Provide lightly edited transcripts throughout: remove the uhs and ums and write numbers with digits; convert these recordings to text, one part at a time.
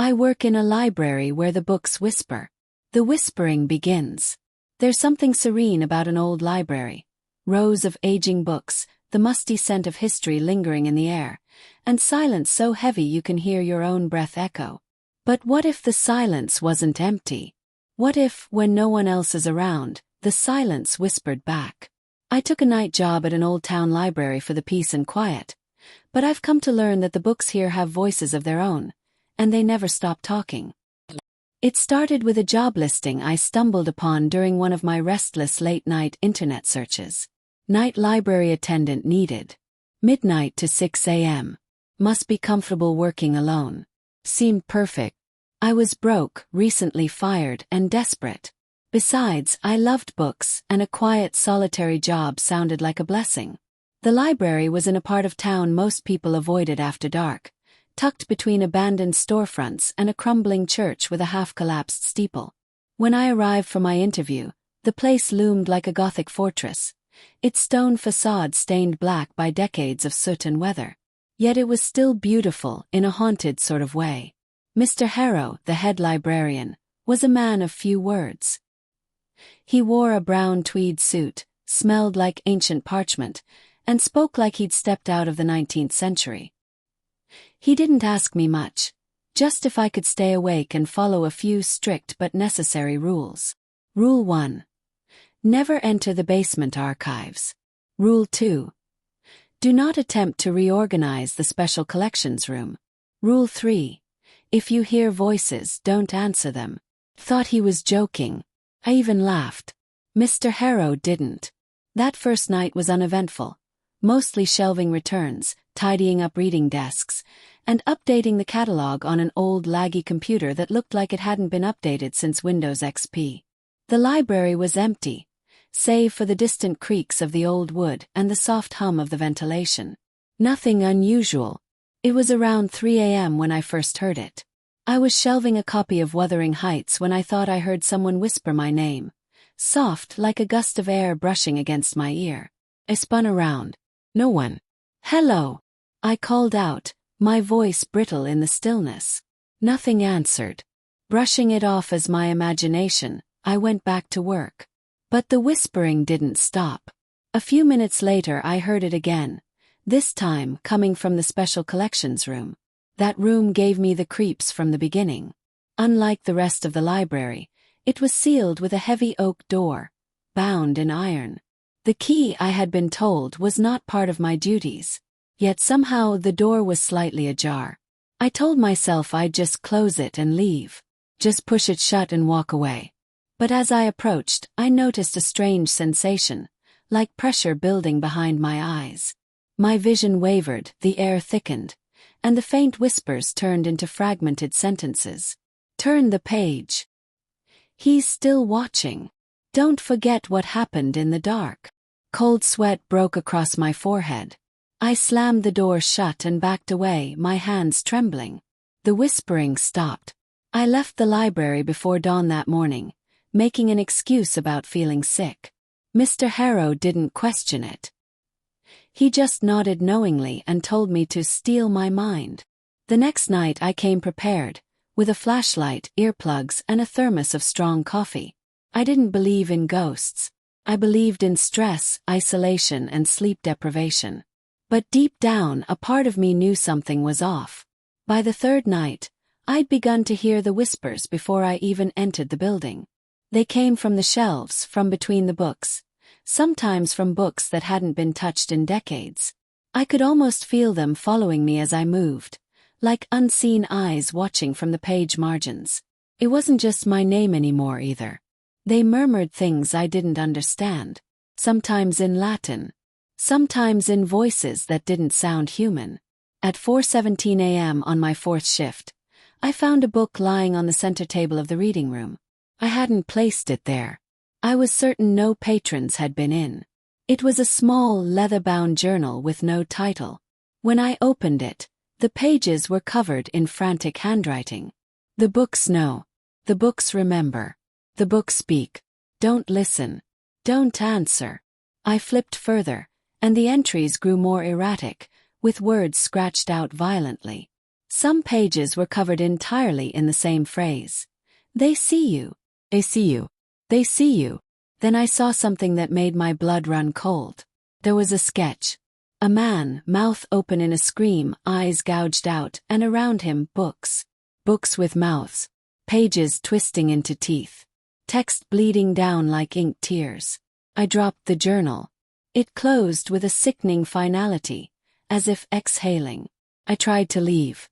I work in a library where the books whisper. The whispering begins. There's something serene about an old library. Rows of aging books, the musty scent of history lingering in the air, and silence so heavy you can hear your own breath echo. But what if the silence wasn't empty? What if, when no one else is around, the silence whispered back? I took a night job at an old town library for the peace and quiet. But I've come to learn that the books here have voices of their own, and they never stop talking. It started with a job listing I stumbled upon during one of my restless late-night internet searches. Night library attendant needed. Midnight to 6 a.m. Must be comfortable working alone. Seemed perfect. I was broke, recently fired, and desperate. Besides, I loved books, and a quiet, solitary job sounded like a blessing. The library was in a part of town most people avoided after dark, tucked between abandoned storefronts and a crumbling church with a half-collapsed steeple. When I arrived for my interview, the place loomed like a Gothic fortress, its stone facade stained black by decades of soot and weather. Yet it was still beautiful in a haunted sort of way. Mr. Harrow, the head librarian, was a man of few words. He wore a brown tweed suit, smelled like ancient parchment, and spoke like he'd stepped out of the 19th century. He didn't ask me much, just if I could stay awake and follow a few strict but necessary rules. Rule 1. Never enter the basement archives. Rule 2. Do not attempt to reorganize the special collections room. Rule 3. If you hear voices, don't answer them. Thought he was joking. I even laughed. Mr. Harrow didn't. That first night was uneventful, mostly shelving returns, tidying up reading desks, and updating the catalog on an old laggy computer that looked like it hadn't been updated since Windows XP. The library was empty, save for the distant creaks of the old wood and the soft hum of the ventilation. Nothing unusual. It was around 3 a.m. when I first heard it. I was shelving a copy of Wuthering Heights when I thought I heard someone whisper my name, soft like a gust of air brushing against my ear. I spun around. No one. "Hello," I called out, my voice brittle in the stillness. Nothing answered. Brushing it off as my imagination, I went back to work. But the whispering didn't stop. A few minutes later I heard it again, this time coming from the special collections room. That room gave me the creeps from the beginning. Unlike the rest of the library, it was sealed with a heavy oak door, bound in iron. The key, I had been told, was not part of my duties. Yet somehow the door was slightly ajar. I told myself I'd just close it and leave. Just push it shut and walk away. But as I approached, I noticed a strange sensation, like pressure building behind my eyes. My vision wavered, the air thickened, and the faint whispers turned into fragmented sentences. Turn the page. He's still watching. Don't forget what happened in the dark. Cold sweat broke across my forehead. I slammed the door shut and backed away, my hands trembling. The whispering stopped. I left the library before dawn that morning, making an excuse about feeling sick. Mr. Harrow didn't question it. He just nodded knowingly and told me to steel my mind. The next night I came prepared, with a flashlight, earplugs, and a thermos of strong coffee. I didn't believe in ghosts. I believed in stress, isolation, and sleep deprivation. But deep down, a part of me knew something was off. By the third night, I'd begun to hear the whispers before I even entered the building. They came from the shelves, from between the books, sometimes from books that hadn't been touched in decades. I could almost feel them following me as I moved, like unseen eyes watching from the page margins. It wasn't just my name anymore either. They murmured things I didn't understand, sometimes in Latin, sometimes in voices that didn't sound human. At 4:17 a.m. on my fourth shift, I found a book lying on the center table of the reading room. I hadn't placed it there. I was certain no patrons had been in. It was a small, leather-bound journal with no title. When I opened it, the pages were covered in frantic handwriting. The books know. The books remember. The books speak. Don't listen. Don't answer. I flipped further, and the entries grew more erratic, with words scratched out violently. Some pages were covered entirely in the same phrase. They see you. They see you. They see you. Then I saw something that made my blood run cold. There was a sketch. A man, mouth open in a scream, eyes gouged out, and around him, books. Books with mouths. Pages twisting into teeth. Text bleeding down like ink tears. I dropped the journal. It closed with a sickening finality, as if exhaling. I tried to leave.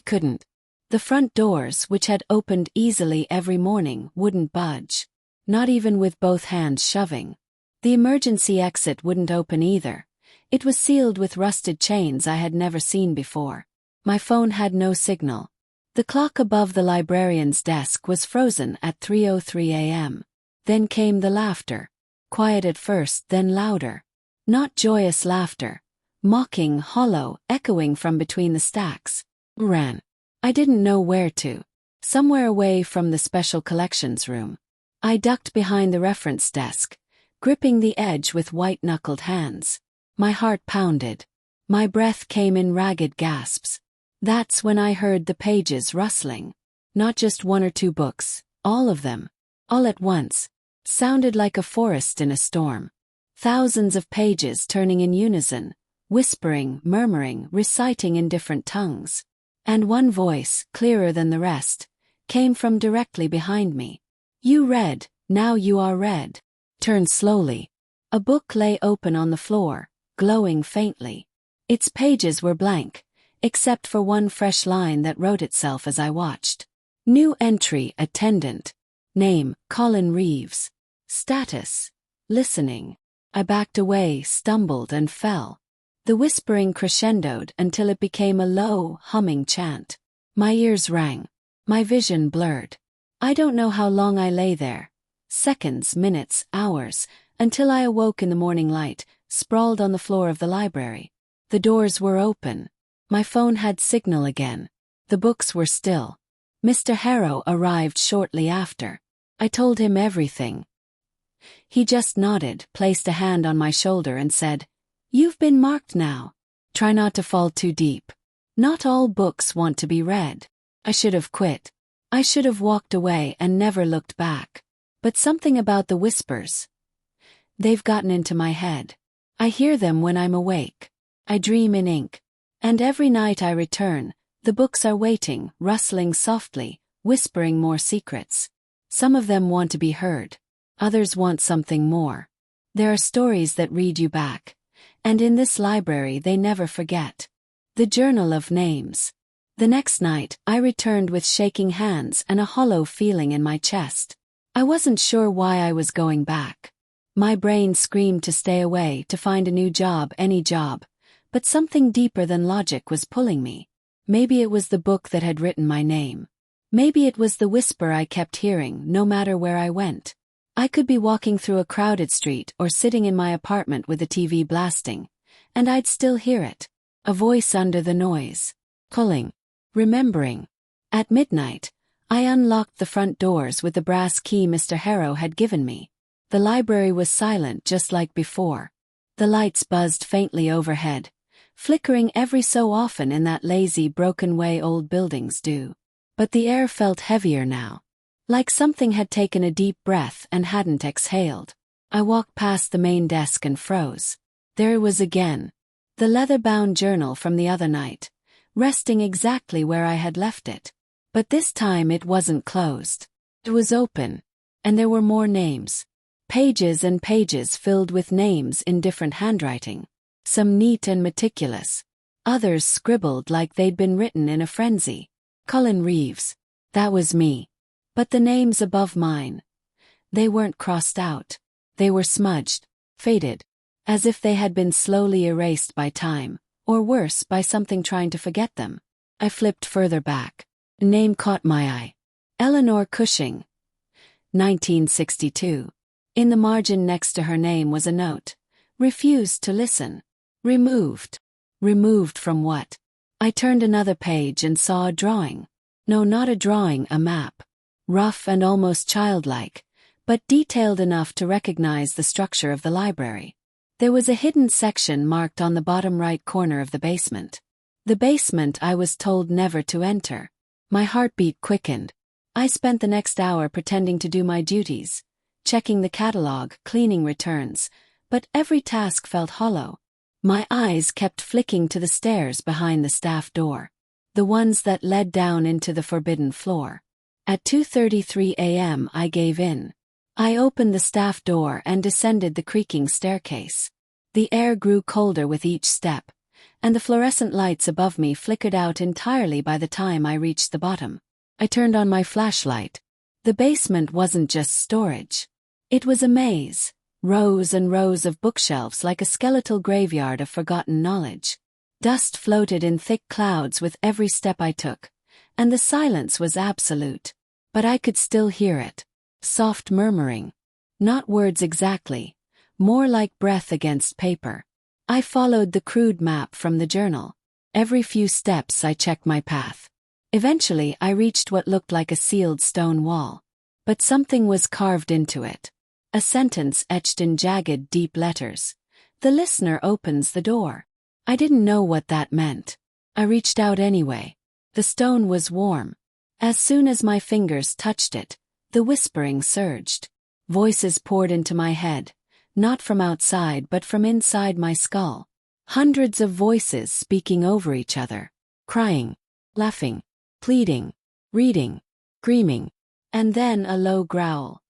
Couldn't. The front doors, which had opened easily every morning, wouldn't budge. Not even with both hands shoving. The emergency exit wouldn't open either. It was sealed with rusted chains I had never seen before. My phone had no signal. The clock above the librarian's desk was frozen at 3:03 a.m. Then came the laughter. Quiet at first, then louder. Not joyous laughter. Mocking, hollow, echoing from between the stacks. Ran. I didn't know where to. Somewhere away from the special collections room. I ducked behind the reference desk, gripping the edge with white-knuckled hands. My heart pounded. My breath came in ragged gasps. That's when I heard the pages rustling. Not just one or two books, all of them. All at once. Sounded like a forest in a storm. Thousands of pages turning in unison, whispering, murmuring, reciting in different tongues. And one voice, clearer than the rest, came from directly behind me. You read, now you are read. Turn slowly. A book lay open on the floor, glowing faintly. Its pages were blank, except for one fresh line that wrote itself as I watched. New entry, attendant. Name, Colin Reeves. Status, listening. I backed away, stumbled and fell. The whispering crescendoed until it became a low, humming chant. My ears rang. My vision blurred. I don't know how long I lay there. Seconds, minutes, hours, until I awoke in the morning light, sprawled on the floor of the library. The doors were open. My phone had signal again. The books were still. Mr. Harrow arrived shortly after. I told him everything. He just nodded, placed a hand on my shoulder and said, "You've been marked now. Try not to fall too deep. Not all books want to be read." I should have quit. I should have walked away and never looked back. But something about the whispers. They've gotten into my head. I hear them when I'm awake. I dream in ink. And every night I return, the books are waiting, rustling softly, whispering more secrets. Some of them want to be heard. Others want something more. There are stories that read you back. And in this library they never forget. The Journal of Names. The next night, I returned with shaking hands and a hollow feeling in my chest. I wasn't sure why I was going back. My brain screamed to stay away, to find a new job, any job. But something deeper than logic was pulling me. Maybe it was the book that had written my name. Maybe it was the whisper I kept hearing, no matter where I went. I could be walking through a crowded street or sitting in my apartment with the TV blasting, and I'd still hear it. A voice under the noise. Pulling. Remembering. At midnight, I unlocked the front doors with the brass key Mr. Harrow had given me. The library was silent just like before. The lights buzzed faintly overhead, flickering every so often in that lazy, broken way old buildings do. But the air felt heavier now. Like something had taken a deep breath and hadn't exhaled. I walked past the main desk and froze. There it was again. The leather-bound journal from the other night, resting exactly where I had left it. But this time it wasn't closed. It was open. And there were more names. Pages and pages filled with names in different handwriting. Some neat and meticulous. Others scribbled like they'd been written in a frenzy. Colin Reeves. That was me. But the names above mine. They weren't crossed out. They were smudged, faded. As if they had been slowly erased by time. Or worse, by something trying to forget them. I flipped further back. A name caught my eye. Eleanor Cushing. 1962. In the margin next to her name was a note. Refused to listen. Removed. Removed from what? I turned another page and saw a drawing. No, not a drawing, a map. Rough and almost childlike, but detailed enough to recognize the structure of the library. There was a hidden section marked on the bottom right corner of the basement. The basement I was told never to enter. My heartbeat quickened. I spent the next hour pretending to do my duties, checking the catalog, cleaning returns, but every task felt hollow. My eyes kept flicking to the stairs behind the staff door, the ones that led down into the forbidden floor. At 2:33 a.m. I gave in. I opened the staff door and descended the creaking staircase. The air grew colder with each step, and the fluorescent lights above me flickered out entirely by the time I reached the bottom. I turned on my flashlight. The basement wasn't just storage. It was a maze, rows and rows of bookshelves like a skeletal graveyard of forgotten knowledge. Dust floated in thick clouds with every step I took, and the silence was absolute. But I could still hear it. Soft murmuring. Not words exactly, more like breath against paper. I followed the crude map from the journal. Every few steps I checked my path. Eventually I reached what looked like a sealed stone wall. But something was carved into it. A sentence etched in jagged, deep letters. The listener opens the door. I didn't know what that meant. I reached out anyway. The stone was warm. As soon as my fingers touched it, the whispering surged. Voices poured into my head, not from outside but from inside my skull. Hundreds of voices speaking over each other, crying, laughing, pleading, reading, screaming, and then a low growl.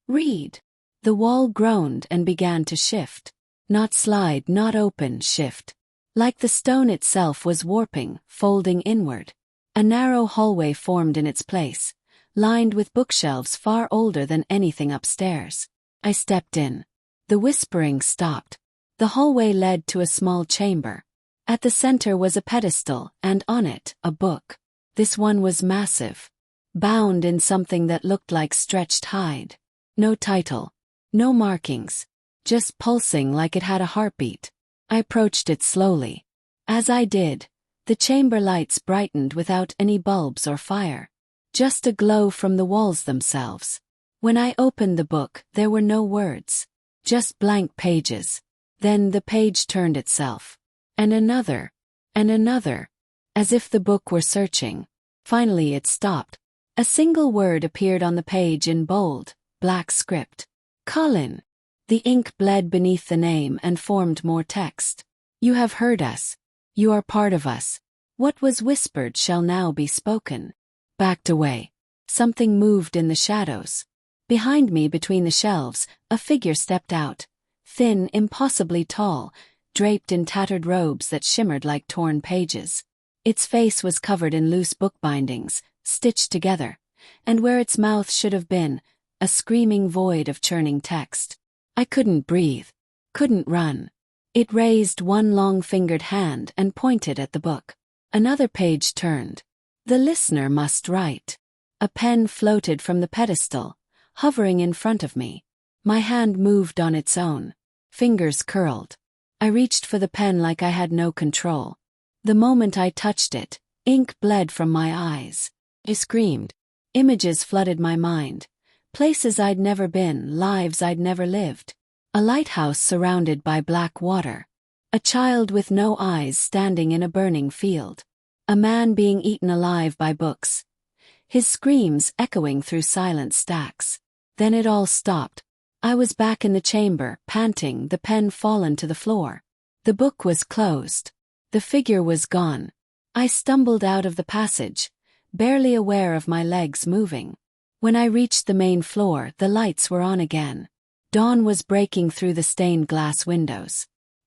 Read. The wall groaned and began to shift. Not slide, not open, shift. Like the stone itself was warping, folding inward. A narrow hallway formed in its place, lined with bookshelves far older than anything upstairs. I stepped in. The whispering stopped. The hallway led to a small chamber. At the center was a pedestal, and on it, a book. This one was massive, bound in something that looked like stretched hide. No title, no markings, just pulsing like it had a heartbeat. I approached it slowly. As I did, the chamber lights brightened without any bulbs or fire. Just a glow from the walls themselves. When I opened the book, there were no words. Just blank pages. Then the page turned itself. And another. And another. As if the book were searching. Finally it stopped. A single word appeared on the page in bold, black script. Colin. The ink bled beneath the name and formed more text. You have heard us. You are part of us. What was whispered shall now be spoken. Backed away. Something moved in the shadows. Behind me between the shelves, a figure stepped out. Thin, impossibly tall, draped in tattered robes that shimmered like torn pages. Its face was covered in loose bookbindings, stitched together, and where its mouth should have been, a screaming void of churning text. I couldn't breathe. Couldn't run. It raised one long-fingered hand and pointed at the book. Another page turned. The listener must write. A pen floated from the pedestal, hovering in front of me. My hand moved on its own. Fingers curled. I reached for the pen like I had no control. The moment I touched it, ink bled from my eyes. I screamed. Images flooded my mind. Places I'd never been, lives I'd never lived. A lighthouse surrounded by black water. A child with no eyes standing in a burning field. A man being eaten alive by books. His screams echoing through silent stacks. Then it all stopped. I was back in the chamber, panting, the pen fallen to the floor. The book was closed. The figure was gone. I stumbled out of the passage, barely aware of my legs moving. When I reached the main floor, the lights were on again. Dawn was breaking through the stained glass windows.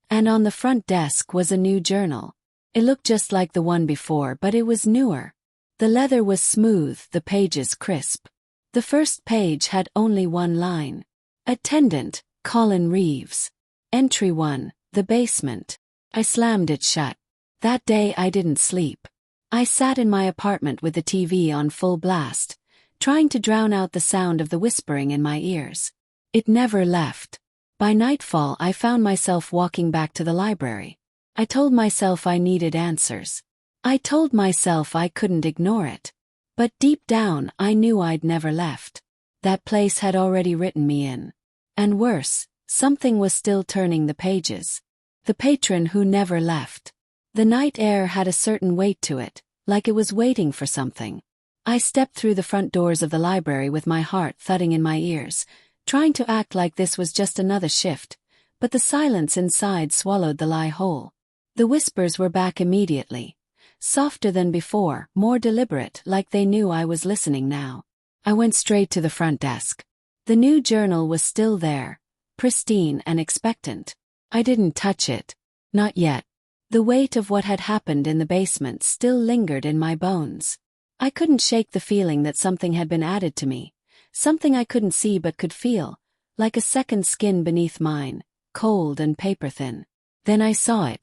And on the front desk was a new journal. It looked just like the one before, but it was newer. The leather was smooth, the pages crisp. The first page had only one line. Attendant, Colin Reeves. Entry 1, the basement. I slammed it shut. That day I didn't sleep. I sat in my apartment with the TV on full blast, trying to drown out the sound of the whispering in my ears. It never left. By nightfall I found myself walking back to the library. I told myself I needed answers. I told myself I couldn't ignore it. But deep down I knew I'd never left. That place had already written me in. And worse, something was still turning the pages. The patron who never left. The night air had a certain weight to it, like it was waiting for something. I stepped through the front doors of the library with my heart thudding in my ears, trying to act like this was just another shift, but the silence inside swallowed the lie whole. The whispers were back immediately, softer than before, more deliberate, like they knew I was listening now. I went straight to the front desk. The new journal was still there, pristine and expectant. I didn't touch it. Not yet. The weight of what had happened in the basement still lingered in my bones. I couldn't shake the feeling that something had been added to me, something I couldn't see but could feel, like a second skin beneath mine, cold and paper-thin. Then I saw it.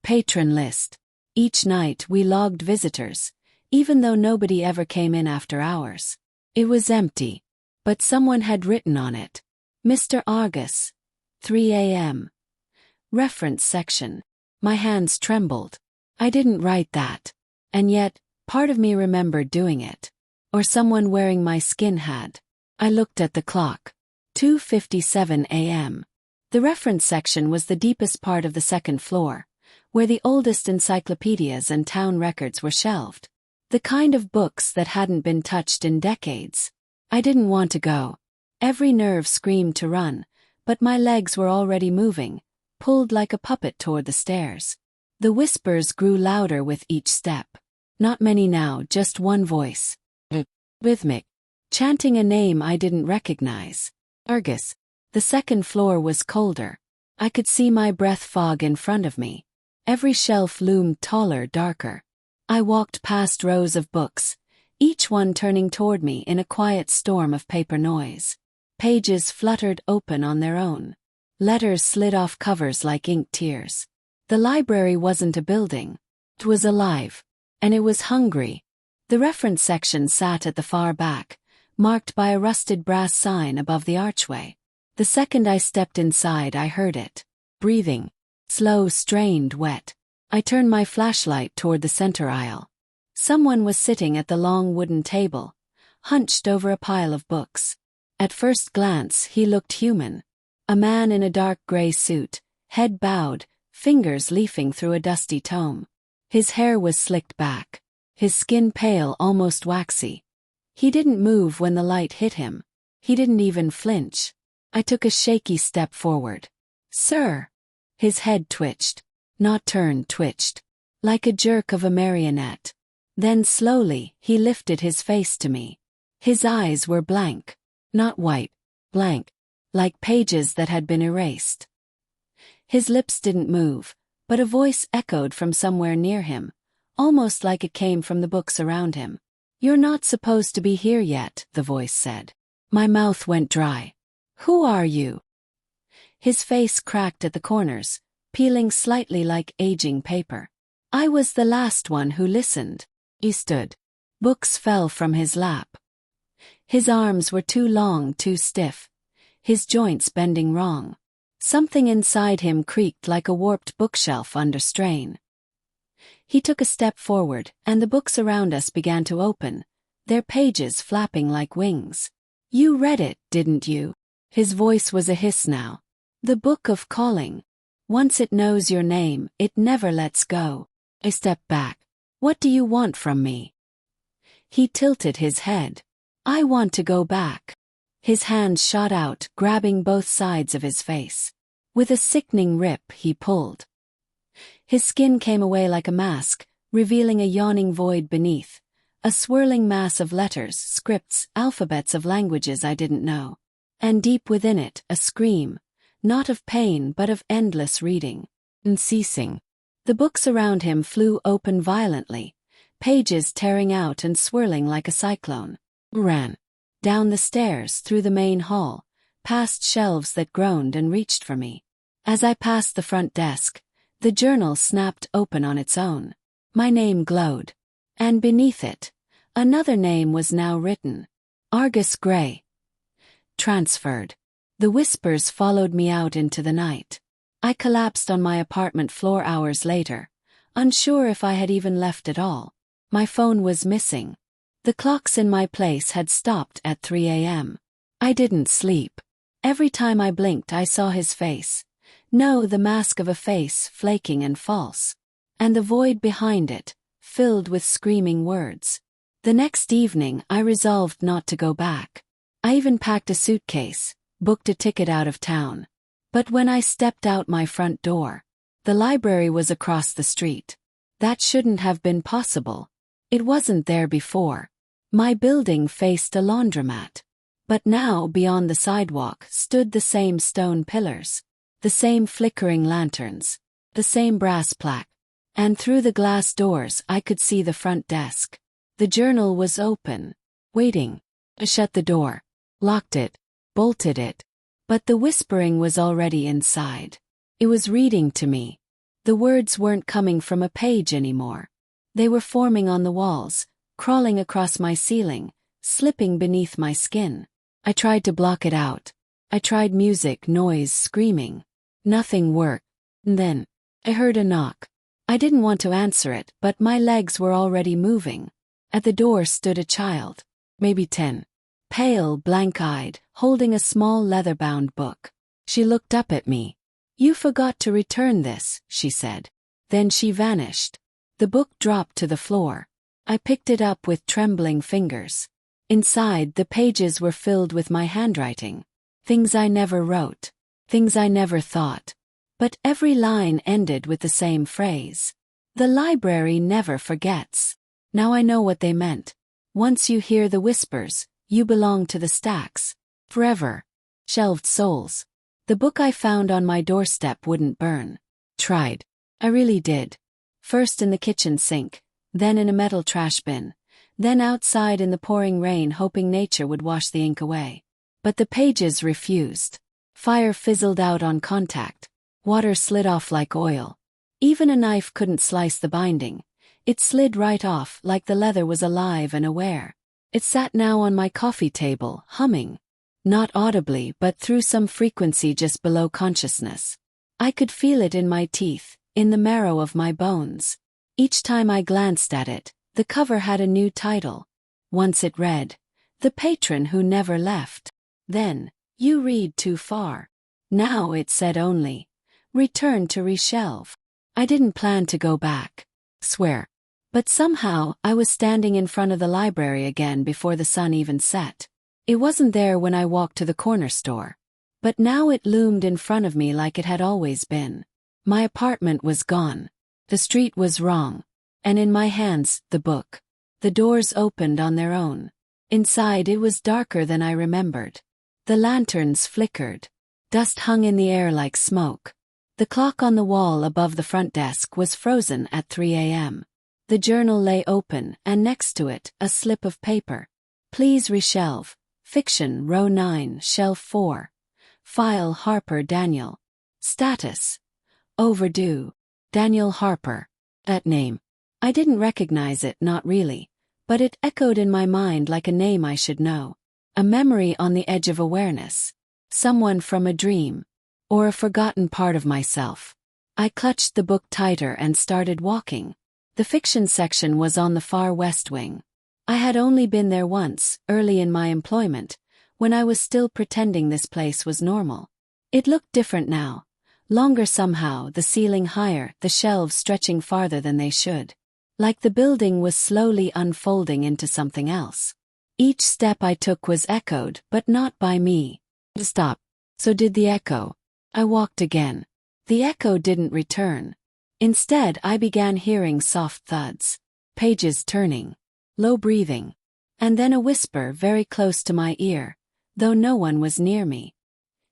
Patron list. Each night we logged visitors, even though nobody ever came in after hours. It was empty, but someone had written on it. Mr. Argus. 3 a.m. Reference section. My hands trembled. I didn't write that. And yet, part of me remembered doing it. Or someone wearing my skin had. I looked at the clock. 2:57 a.m. The reference section was the deepest part of the second floor, where the oldest encyclopedias and town records were shelved. The kind of books that hadn't been touched in decades. I didn't want to go. Every nerve screamed to run, but my legs were already moving, pulled like a puppet toward the stairs. The whispers grew louder with each step. Not many now, just one voice. Rhythmic. Chanting a name I didn't recognize. Argus. The second floor was colder. I could see my breath fog in front of me. Every shelf loomed taller, darker. I walked past rows of books, each one turning toward me in a quiet storm of paper noise. Pages fluttered open on their own. Letters slid off covers like ink tears. The library wasn't a building. It was alive. And it was hungry. The reference section sat at the far back, marked by a rusted brass sign above the archway. The second I stepped inside, I heard it. Breathing. Slow, strained, wet. I turned my flashlight toward the center aisle. Someone was sitting at the long wooden table, hunched over a pile of books. At first glance, he looked human. A man in a dark gray suit, head bowed, fingers leafing through a dusty tome. His hair was slicked back. His skin pale, almost waxy. He didn't move when the light hit him. He didn't even flinch. I took a shaky step forward. "Sir." His head twitched. Not turned, twitched. Like a jerk of a marionette. Then slowly, he lifted his face to me. His eyes were blank. Not white. Blank. Like pages that had been erased. His lips didn't move, but a voice echoed from somewhere near him, almost like it came from the books around him. "You're not supposed to be here yet," the voice said. My mouth went dry. "Who are you?" His face cracked at the corners, peeling slightly like aging paper. I was the last one who listened. He stood. Books fell from his lap. His arms were too long, too stiff. His joints bending wrong. Something inside him creaked like a warped bookshelf under strain. He took a step forward, and the books around us began to open, their pages flapping like wings. "You read it, didn't you?" His voice was a hiss now. "The book of calling. Once it knows your name, it never lets go." I stepped back. "What do you want from me?" He tilted his head. "I want to go back." His hands shot out, grabbing both sides of his face. With a sickening rip, he pulled. His skin came away like a mask, revealing a yawning void beneath, a swirling mass of letters, scripts, alphabets of languages I didn't know. And deep within it, a scream, not of pain but of endless reading. Unceasing. The books around him flew open violently, pages tearing out and swirling like a cyclone. Ran. Down the stairs, through the main hall, past shelves that groaned and reached for me. As I passed the front desk, the journal snapped open on its own. My name glowed. And beneath it, another name was now written. Argus Gray. Transferred. The whispers followed me out into the night. I collapsed on my apartment floor hours later, unsure if I had even left at all. My phone was missing. The clocks in my place had stopped at 3 a.m. I didn't sleep. Every time I blinked I saw his face. No, the mask of a face, flaking and false. and the void behind it, filled with screaming words. The next evening I resolved not to go back. I even packed a suitcase, booked a ticket out of town. But when I stepped out my front door, the library was across the street. That shouldn't have been possible. It wasn't there before. My building faced a laundromat. But now beyond the sidewalk stood the same stone pillars, the same flickering lanterns, the same brass plaque. And through the glass doors I could see the front desk. The journal was open, waiting. I shut the door, locked it, bolted it. But the whispering was already inside. It was reading to me. The words weren't coming from a page anymore. They were forming on the walls, crawling across my ceiling, slipping beneath my skin. I tried to block it out. I tried music, noise, screaming. Nothing worked. And then, I heard a knock. I didn't want to answer it, but my legs were already moving. At the door stood a child, maybe 10. Pale, blank-eyed, holding a small leather-bound book. She looked up at me. "You forgot to return this," she said. Then she vanished. The book dropped to the floor. I picked it up with trembling fingers. Inside, the pages were filled with my handwriting. Things I never wrote. Things I never thought. But every line ended with the same phrase. "The library never forgets." Now I know what they meant. Once you hear the whispers, you belong to the stacks. Forever. Shelved souls. The book I found on my doorstep wouldn't burn. Tried. I really did. First in the kitchen sink, then in a metal trash bin, then outside in the pouring rain hoping nature would wash the ink away. But the pages refused. Fire fizzled out on contact. Water slid off like oil. Even a knife couldn't slice the binding. It slid right off like the leather was alive and aware. It sat now on my coffee table, humming. Not audibly, but through some frequency just below consciousness. I could feel it in my teeth, in the marrow of my bones. Each time I glanced at it, the cover had a new title. Once it read, "The Patron Who Never Left." Then, "You Read Too Far." Now it said only, "Return to reshelve." I didn't plan to go back. Swear. But somehow, I was standing in front of the library again before the sun even set. It wasn't there when I walked to the corner store. But now it loomed in front of me like it had always been. My apartment was gone. The street was wrong. And in my hands, the book. The doors opened on their own. Inside it was darker than I remembered. The lanterns flickered. Dust hung in the air like smoke. The clock on the wall above the front desk was frozen at 3 a.m. The journal lay open, and next to it, a slip of paper. "Please reshelve. Fiction, row 9, shelf 4. File Harper Daniel. Status: overdue. Daniel Harper." That name. I didn't recognize it, not really. But it echoed in my mind like a name I should know. A memory on the edge of awareness. Someone from a dream. Or a forgotten part of myself. I clutched the book tighter and started walking. The fiction section was on the far west wing. I had only been there once, early in my employment, when I was still pretending this place was normal. It looked different now. Longer somehow, the ceiling higher, the shelves stretching farther than they should. Like the building was slowly unfolding into something else. Each step I took was echoed, but not by me. Stop. So did the echo. I walked again. The echo didn't return. Instead, I began hearing soft thuds. Pages turning. Low breathing. And then a whisper very close to my ear, though no one was near me.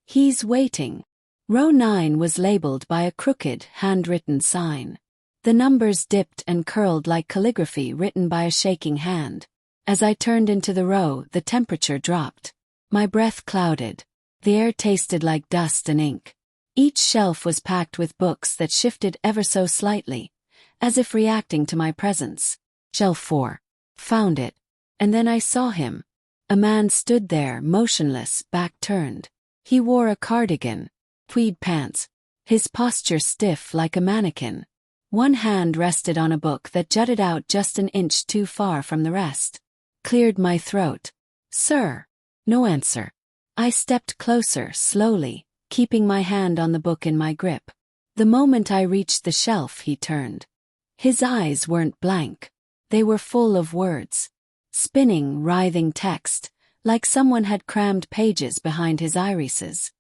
"He's waiting." Row 9 was labeled by a crooked, handwritten sign. The numbers dipped and curled like calligraphy written by a shaking hand. As I turned into the row, the temperature dropped. My breath clouded. The air tasted like dust and ink. Each shelf was packed with books that shifted ever so slightly, as if reacting to my presence. Shelf 4. Found it. And then I saw him. A man stood there, motionless, back turned. He wore a cardigan, tweed pants, his posture stiff like a mannequin. One hand rested on a book that jutted out just an inch too far from the rest. Cleared my throat. "Sir." No answer. I stepped closer, slowly, keeping my hand on the book in my grip. The moment I reached the shelf, he turned. His eyes weren't blank. They were full of words. Spinning, writhing text, like someone had crammed pages behind his irises.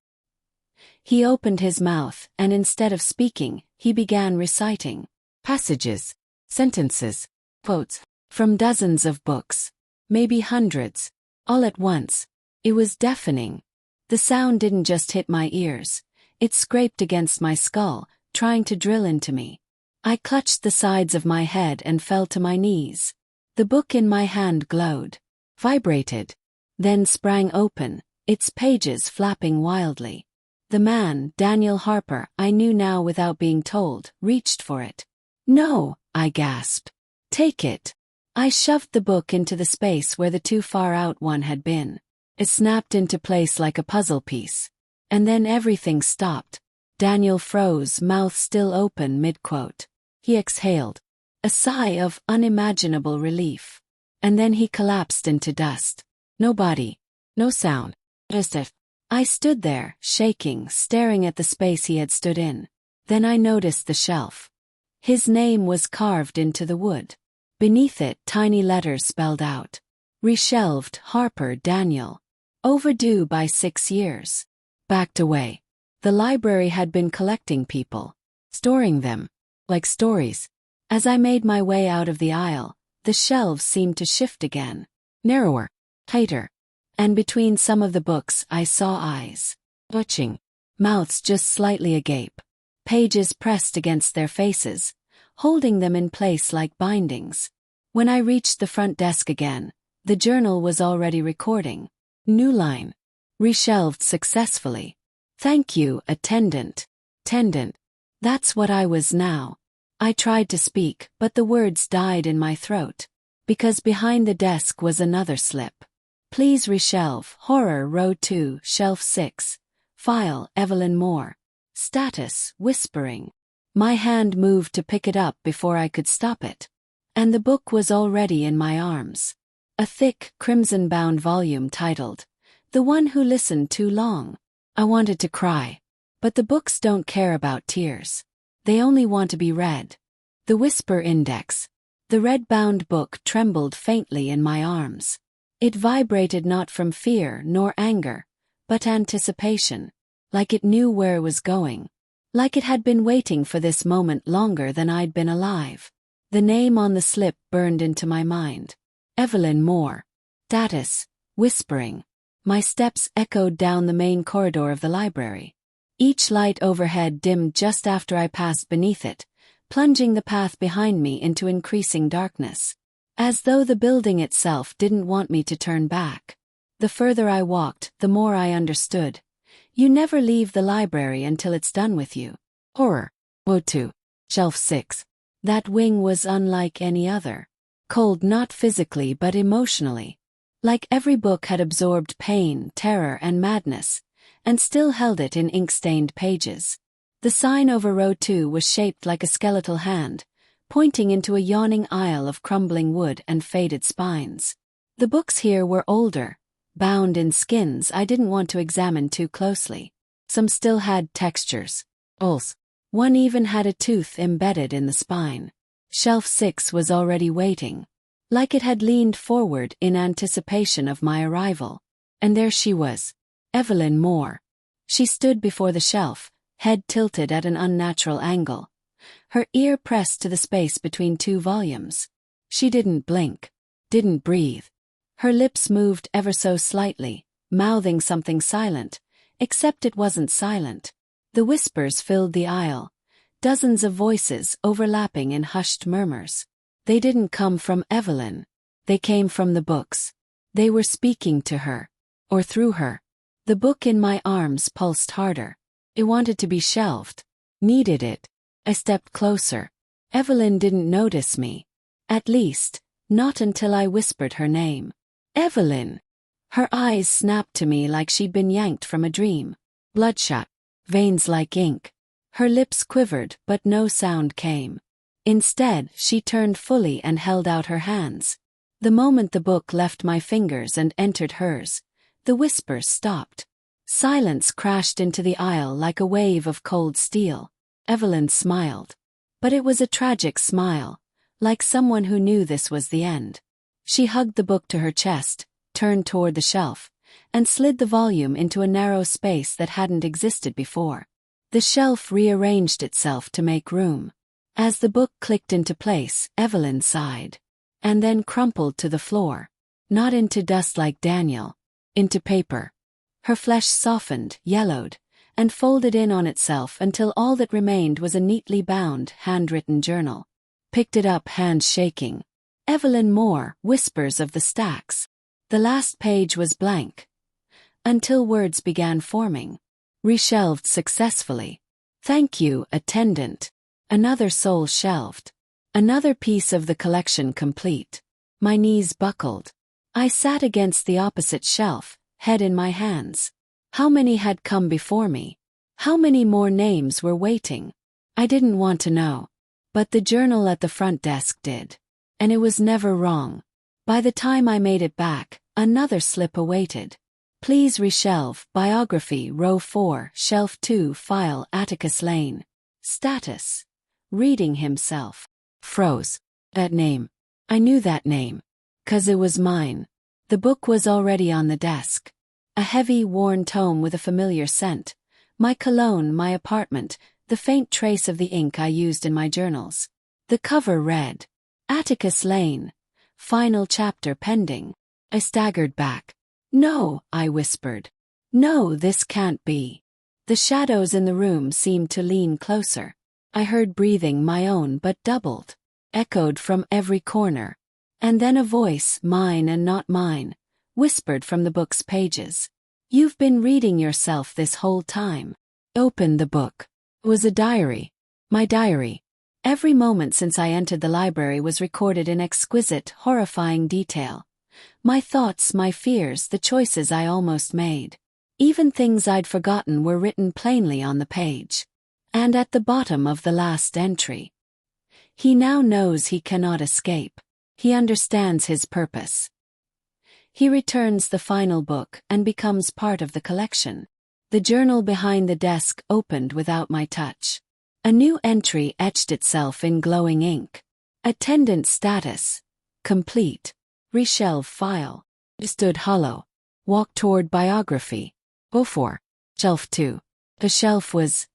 He opened his mouth, and instead of speaking, he began reciting passages, sentences, quotes, from dozens of books, maybe hundreds, all at once. It was deafening. The sound didn't just hit my ears, it scraped against my skull, trying to drill into me. I clutched the sides of my head and fell to my knees. The book in my hand glowed, vibrated, then sprang open, its pages flapping wildly. The man, Daniel Harper, I knew now without being told, reached for it. "No," I gasped. "Take it." I shoved the book into the space where the too far out one had been. It snapped into place like a puzzle piece. And then everything stopped. Daniel froze, mouth still open mid-quote. He exhaled, a sigh of unimaginable relief. And then he collapsed into dust. No body, no sound. Just it. I stood there, shaking, staring at the space he had stood in. Then I noticed the shelf. His name was carved into the wood. Beneath it, tiny letters spelled out. Reshelved, Harper, Daniel. Overdue by 6 years. Backed away. The library had been collecting people. Storing them. Like stories. As I made my way out of the aisle, the shelves seemed to shift again. Narrower. Tighter. And between some of the books I saw eyes. Twitching. Mouths just slightly agape. Pages pressed against their faces, holding them in place like bindings. When I reached the front desk again, the journal was already recording. New line. Reshelved successfully. Thank you, attendant. Tendant. That's what I was now. I tried to speak, but the words died in my throat. Because behind the desk was another slip. Please reshelve, horror, row 2, shelf 6. File, Evelyn Moore. Status, whispering. My hand moved to pick it up before I could stop it. And the book was already in my arms. A thick, crimson-bound volume titled, The One Who Listened Too Long. I wanted to cry. But the books don't care about tears. They only want to be read. The Whisper Index. The red-bound book trembled faintly in my arms. It vibrated not from fear nor anger, but anticipation, like it knew where it was going. Like it had been waiting for this moment longer than I'd been alive. The name on the slip burned into my mind. Evelyn Moore. Status, whispering. My steps echoed down the main corridor of the library. Each light overhead dimmed just after I passed beneath it, plunging the path behind me into increasing darkness. As though the building itself didn't want me to turn back. The further I walked, the more I understood. You never leave the library until it's done with you. Horror. Woe 2. Shelf 6. That wing was unlike any other. Cold not physically but emotionally. Like every book had absorbed pain, terror, and madness, and still held it in ink-stained pages. The sign over row 2 was shaped like a skeletal hand, pointing into a yawning aisle of crumbling wood and faded spines. The books here were older, bound in skins I didn't want to examine too closely. Some still had textures. Holes. One even had a tooth embedded in the spine. Shelf 6 was already waiting. Like it had leaned forward in anticipation of my arrival. And there she was. Evelyn Moore. She stood before the shelf, head tilted at an unnatural angle. Her ear pressed to the space between 2 volumes. She didn't blink. Didn't breathe. Her lips moved ever so slightly, mouthing something silent, except it wasn't silent. The whispers filled the aisle. Dozens of voices overlapping in hushed murmurs. They didn't come from Evelyn. They came from the books. They were speaking to her. Or through her. The book in my arms pulsed harder. It wanted to be shelved. Needed it. I stepped closer. Evelyn didn't notice me. At least, not until I whispered her name. Evelyn! Her eyes snapped to me like she'd been yanked from a dream. Bloodshot. Veins like ink. Her lips quivered, but no sound came. Instead, she turned fully and held out her hands. The moment the book left my fingers and entered hers, the whispers stopped. Silence crashed into the aisle like a wave of cold steel. Evelyn smiled. But it was a tragic smile, like someone who knew this was the end. She hugged the book to her chest, turned toward the shelf, and slid the volume into a narrow space that hadn't existed before. The shelf rearranged itself to make room. As the book clicked into place, Evelyn sighed. And then crumpled to the floor. Not into dust like Daniel. Into paper. Her flesh softened, yellowed, and folded in on itself until all that remained was a neatly bound, handwritten journal. Picked it up, hands shaking. Evelyn Moore, Whispers of the Stacks. The last page was blank. Until words began forming. Reshelved successfully. Thank you, attendant. Another soul shelved. Another piece of the collection complete. My knees buckled. I sat against the opposite shelf, head in my hands. How many had come before me? How many more names were waiting? I didn't want to know. But the journal at the front desk did. And it was never wrong. By the time I made it back, another slip awaited. Please reshelve, biography, row 4, shelf 2, file, Atticus Lane. Status. Reading himself. Froze. That name. I knew that name. 'Cause it was mine. The book was already on the desk. A heavy, worn tome with a familiar scent. My cologne, my apartment, the faint trace of the ink I used in my journals. The cover read, Atticus Lane. Final chapter pending. I staggered back. No, I whispered. No, this can't be. The shadows in the room seemed to lean closer. I heard breathing, my own but doubled. Echoed from every corner. And then a voice, mine and not mine, whispered from the book's pages. You've been reading yourself this whole time. Open the book. It was a diary. My diary. Every moment since I entered the library was recorded in exquisite, horrifying detail. My thoughts, my fears, the choices I almost made. Even things I'd forgotten were written plainly on the page. And at the bottom of the last entry. He now knows he cannot escape. He understands his purpose. He returns the final book and becomes part of the collection. The journal behind the desk opened without my touch. A new entry etched itself in glowing ink. Attendant status. Complete. Reshelve file. Stood hollow. Walk toward biography. 04. Shelf 2. The shelf was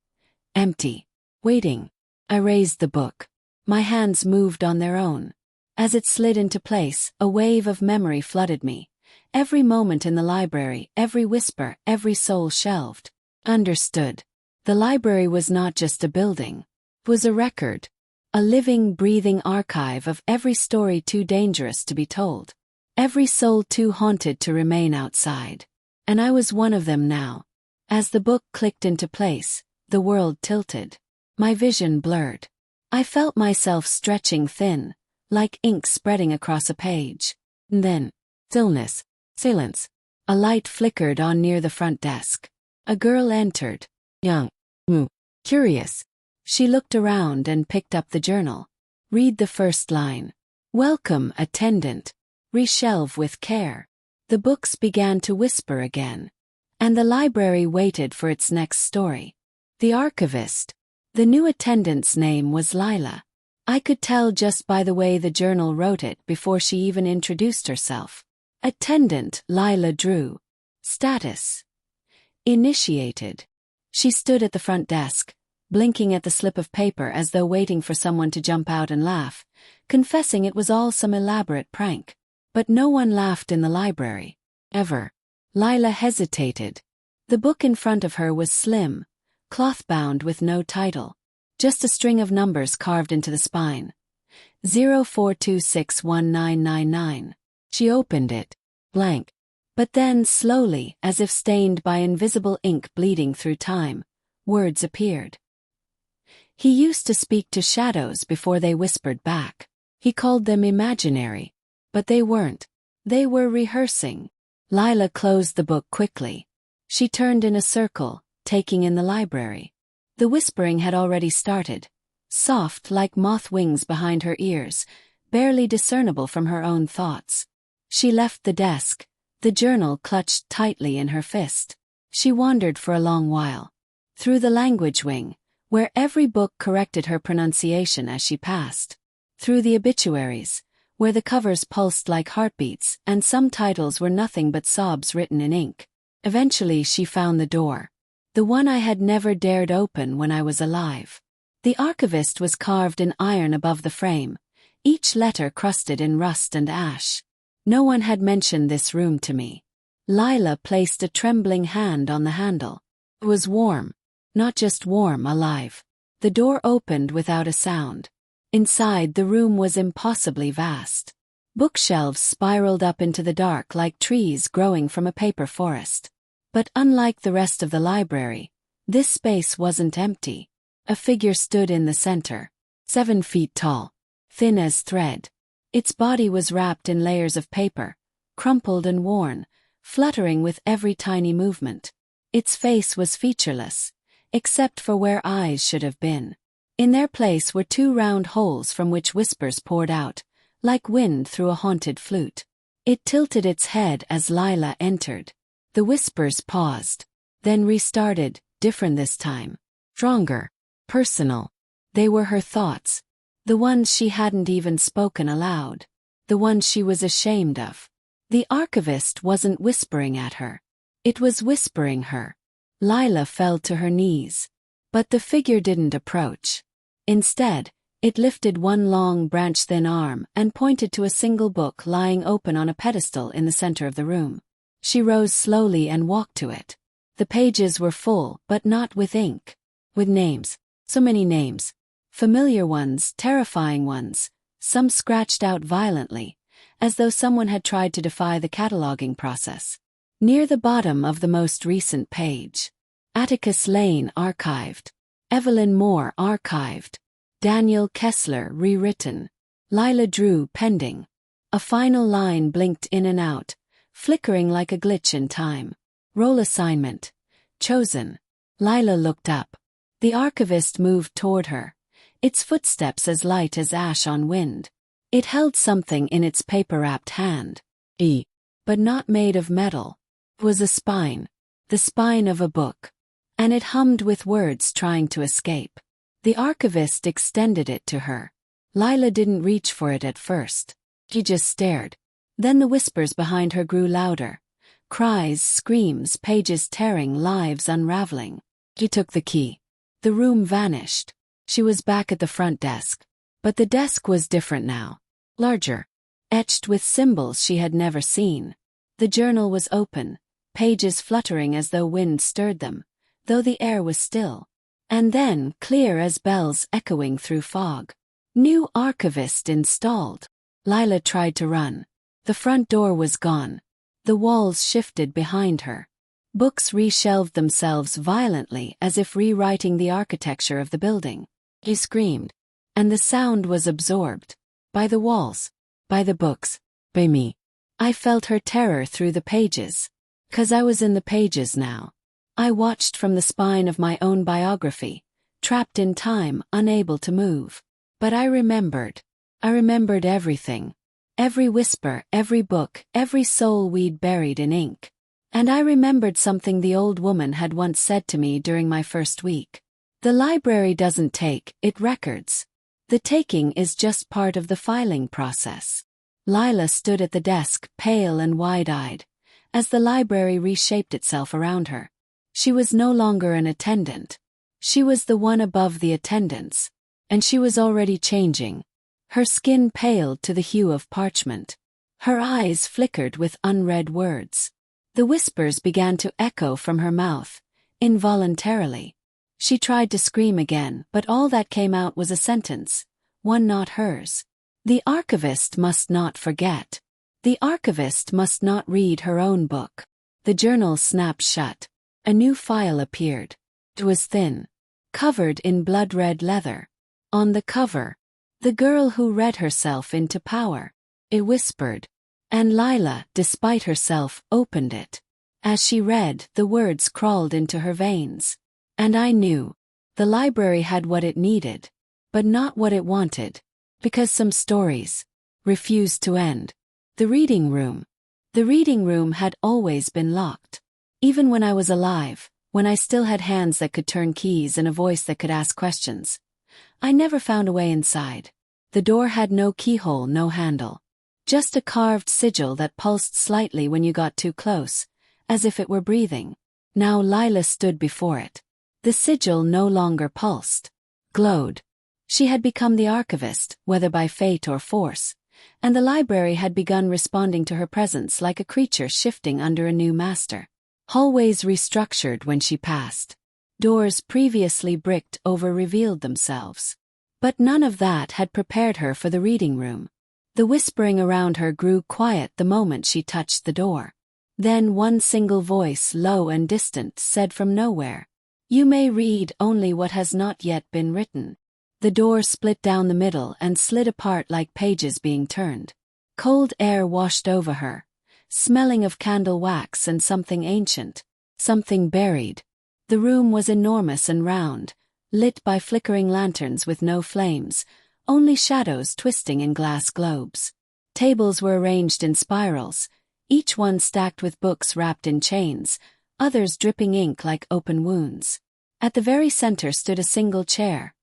empty. Waiting. I raised the book. My hands moved on their own. As it slid into place, a wave of memory flooded me. Every moment in the library, every whisper, every soul shelved. Understood. The library was not just a building. It was a record. A living, breathing archive of every story too dangerous to be told. Every soul too haunted to remain outside. And I was one of them now. As the book clicked into place, the world tilted. My vision blurred. I felt myself stretching thin, like ink spreading across a page. And then, stillness, silence. A light flickered on near the front desk. A girl entered. Young. Curious. She looked around and picked up the journal. Read the first line. Welcome, attendant. Reshelve with care. The books began to whisper again. And the library waited for its next story. The archivist. The new attendant's name was Lila. I could tell just by the way the journal wrote it before she even introduced herself. Attendant Lila Drew. Status. Initiated. She stood at the front desk, blinking at the slip of paper as though waiting for someone to jump out and laugh, confessing it was all some elaborate prank. But no one laughed in the library. Ever. Lila hesitated. The book in front of her was slim, cloth-bound with no title. Just a string of numbers carved into the spine. 04261999. She opened it. Blank. But then, slowly, as if stained by invisible ink bleeding through time, words appeared. He used to speak to shadows before they whispered back. He called them imaginary. But they weren't. They were rehearsing. Lila closed the book quickly. She turned in a circle, taking in the library. The whispering had already started. Soft like moth wings behind her ears, barely discernible from her own thoughts. She left the desk, the journal clutched tightly in her fist. She wandered for a long while. Through the language wing, where every book corrected her pronunciation as she passed. Through the obituaries, where the covers pulsed like heartbeats and some titles were nothing but sobs written in ink. Eventually she found the door. The one I had never dared open when I was alive. The archivist was carved in iron above the frame, each letter crusted in rust and ash. No one had mentioned this room to me. Lila placed a trembling hand on the handle. It was warm. Not just warm, alive. The door opened without a sound. Inside, the room was impossibly vast. Bookshelves spiraled up into the dark like trees growing from a paper forest. But unlike the rest of the library, this space wasn't empty. A figure stood in the center, 7 feet tall, thin as thread. Its body was wrapped in layers of paper, crumpled and worn, fluttering with every tiny movement. Its face was featureless, except for where eyes should have been. In their place were 2 round holes from which whispers poured out, like wind through a haunted flute. It tilted its head as Lila entered. The whispers paused, then restarted, different this time. Stronger, personal. They were her thoughts. The ones she hadn't even spoken aloud. The ones she was ashamed of. The archivist wasn't whispering at her. It was whispering her. Lila fell to her knees. But the figure didn't approach. Instead, it lifted one long branch-thin arm and pointed to a single book lying open on a pedestal in the center of the room. She rose slowly and walked to it. The pages were full, but not with ink. With names. So many names. Familiar ones, terrifying ones, some scratched out violently, as though someone had tried to defy the cataloging process. Near the bottom of the most recent page, Atticus Lane archived. Evelyn Moore archived. Daniel Kessler rewritten. Lila Drew pending. A final line blinked in and out, flickering like a glitch in time. Role assignment. Chosen. Lila looked up. The archivist moved toward her, its footsteps as light as ash on wind. It held something in its paper-wrapped hand. But not made of metal. It was a spine. The spine of a book. And it hummed with words trying to escape. The archivist extended it to her. Lila didn't reach for it at first. She just stared. Then the whispers behind her grew louder. Cries, screams, pages tearing, lives unraveling. She took the key. The room vanished. She was back at the front desk. But the desk was different now. Larger. Etched with symbols she had never seen. The journal was open, pages fluttering as though wind stirred them, though the air was still. And then, clear as bells echoing through fog. New archivist installed. Lila tried to run. The front door was gone. The walls shifted behind her. Books reshelved themselves violently as if rewriting the architecture of the building. She screamed. And the sound was absorbed. By the walls. By the books. By me. I felt her terror through the pages. 'Cause I was in the pages now. I watched from the spine of my own biography, trapped in time, unable to move. But I remembered. I remembered everything. Every whisper, every book, every soul we'd buried in ink. And I remembered something the old woman had once said to me during my first week. The library doesn't take, it records. The taking is just part of the filing process. Lila stood at the desk, pale and wide-eyed, as the library reshaped itself around her. She was no longer an attendant. She was the one above the attendants. And she was already changing. Her skin paled to the hue of parchment. Her eyes flickered with unread words. The whispers began to echo from her mouth, involuntarily. She tried to scream again, but all that came out was a sentence, one not hers. The archivist must not forget. The archivist must not read her own book. The journal snapped shut. A new file appeared. It was thin, covered in blood-red leather. On the cover, the girl who read herself into power. It whispered. And Lila, despite herself, opened it. As she read, the words crawled into her veins. And I knew. The library had what it needed. But not what it wanted. Because some stories refused to end. The reading room. The reading room had always been locked. Even when I was alive, when I still had hands that could turn keys and a voice that could ask questions. I never found a way inside. The door had no keyhole, no handle. Just a carved sigil that pulsed slightly when you got too close, as if it were breathing. Now Lila stood before it. The sigil no longer pulsed, glowed. She had become the archivist, whether by fate or force, and the library had begun responding to her presence like a creature shifting under a new master. Hallways restructured when she passed. Doors previously bricked over revealed themselves. But none of that had prepared her for the reading room. The whispering around her grew quiet the moment she touched the door. Then one single voice, low and distant, said from nowhere, "You may read only what has not yet been written." The door split down the middle and slid apart like pages being turned. Cold air washed over her, smelling of candle wax and something ancient, something buried. The room was enormous and round, lit by flickering lanterns with no flames, only shadows twisting in glass globes. Tables were arranged in spirals, each one stacked with books wrapped in chains, others dripping ink like open wounds. At the very center stood a single chair,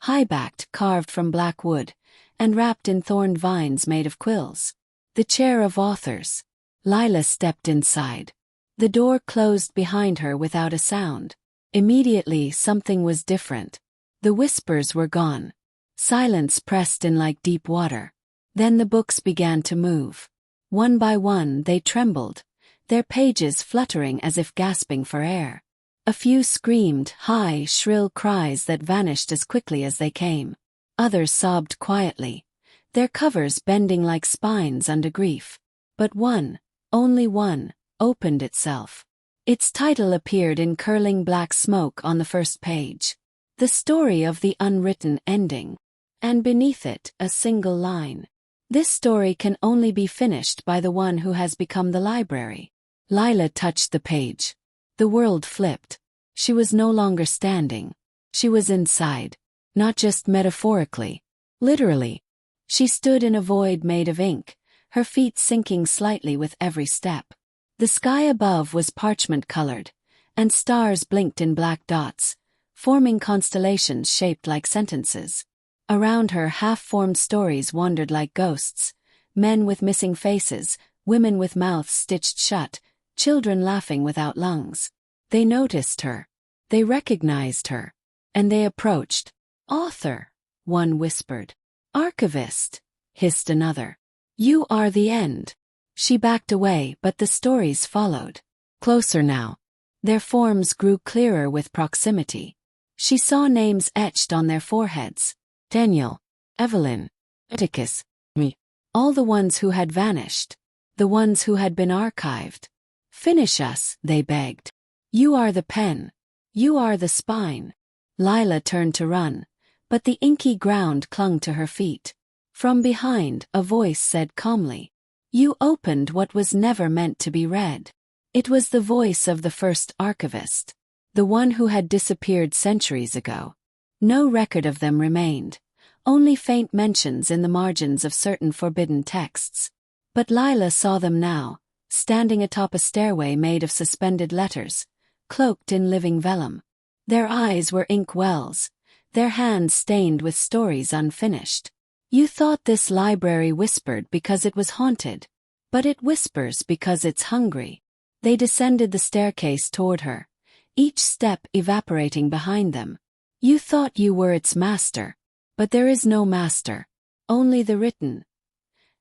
high-backed, carved from black wood, and wrapped in thorned vines made of quills. The chair of authors. Lila stepped inside. The door closed behind her without a sound. Immediately something was different. The whispers were gone. Silence pressed in like deep water. Then the books began to move. One by one they trembled, their pages fluttering as if gasping for air. A few screamed, high, shrill cries that vanished as quickly as they came. Others sobbed quietly, their covers bending like spines under grief. But one, only one, opened itself. Its title appeared in curling black smoke on the first page. The Story of the Unwritten Ending. And beneath it, a single line. This story can only be finished by the one who has become the library. Lila touched the page. The world flipped. She was no longer standing. She was inside. Not just metaphorically. Literally. She stood in a void made of ink, her feet sinking slightly with every step. The sky above was parchment-colored, and stars blinked in black dots, forming constellations shaped like sentences. Around her half-formed stories wandered like ghosts, men with missing faces, women with mouths stitched shut, children laughing without lungs. They noticed her. They recognized her. And they approached. "Author," one whispered. "Archivist," hissed another. "You are the end." She backed away, but the stories followed. Closer now. Their forms grew clearer with proximity. She saw names etched on their foreheads. Daniel, Evelyn, Atticus, me. All the ones who had vanished. The ones who had been archived. "Finish us," they begged. "You are the pen. You are the spine." Lila turned to run, but the inky ground clung to her feet. From behind, a voice said calmly, "You opened what was never meant to be read." It was the voice of the first archivist, the one who had disappeared centuries ago. No record of them remained, only faint mentions in the margins of certain forbidden texts. But Lila saw them now, standing atop a stairway made of suspended letters, cloaked in living vellum. Their eyes were ink wells, their hands stained with stories unfinished. You thought this library whispered because it was haunted, but it whispers because it's hungry. They descended the staircase toward her, each step evaporating behind them. You thought you were its master, but there is no master, only the written.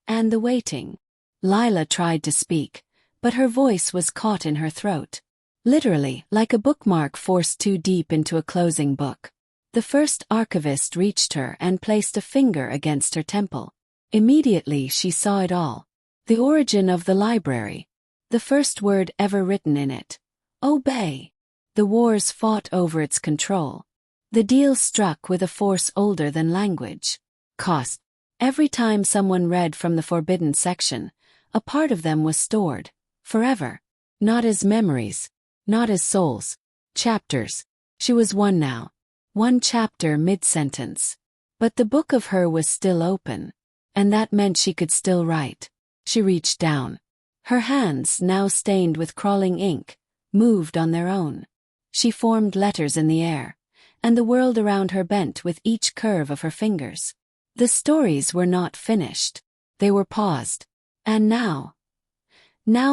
And the waiting. Lila tried to speak, but her voice was caught in her throat. Literally, like a bookmark forced too deep into a closing book. The first archivist reached her and placed a finger against her temple. Immediately she saw it all. The origin of the library. The first word ever written in it. Obey. The wars fought over its control. The deal struck with a force older than language. Cost. Every time someone read from the forbidden section, a part of them was stored, forever. Not as memories, not as souls. Chapters. She was one now. One chapter mid-sentence. But the book of her was still open. And that meant she could still write. She reached down. Her hands, now stained with crawling ink, moved on their own. She formed letters in the air, and the world around her bent with each curve of her fingers. The stories were not finished. They were paused. And now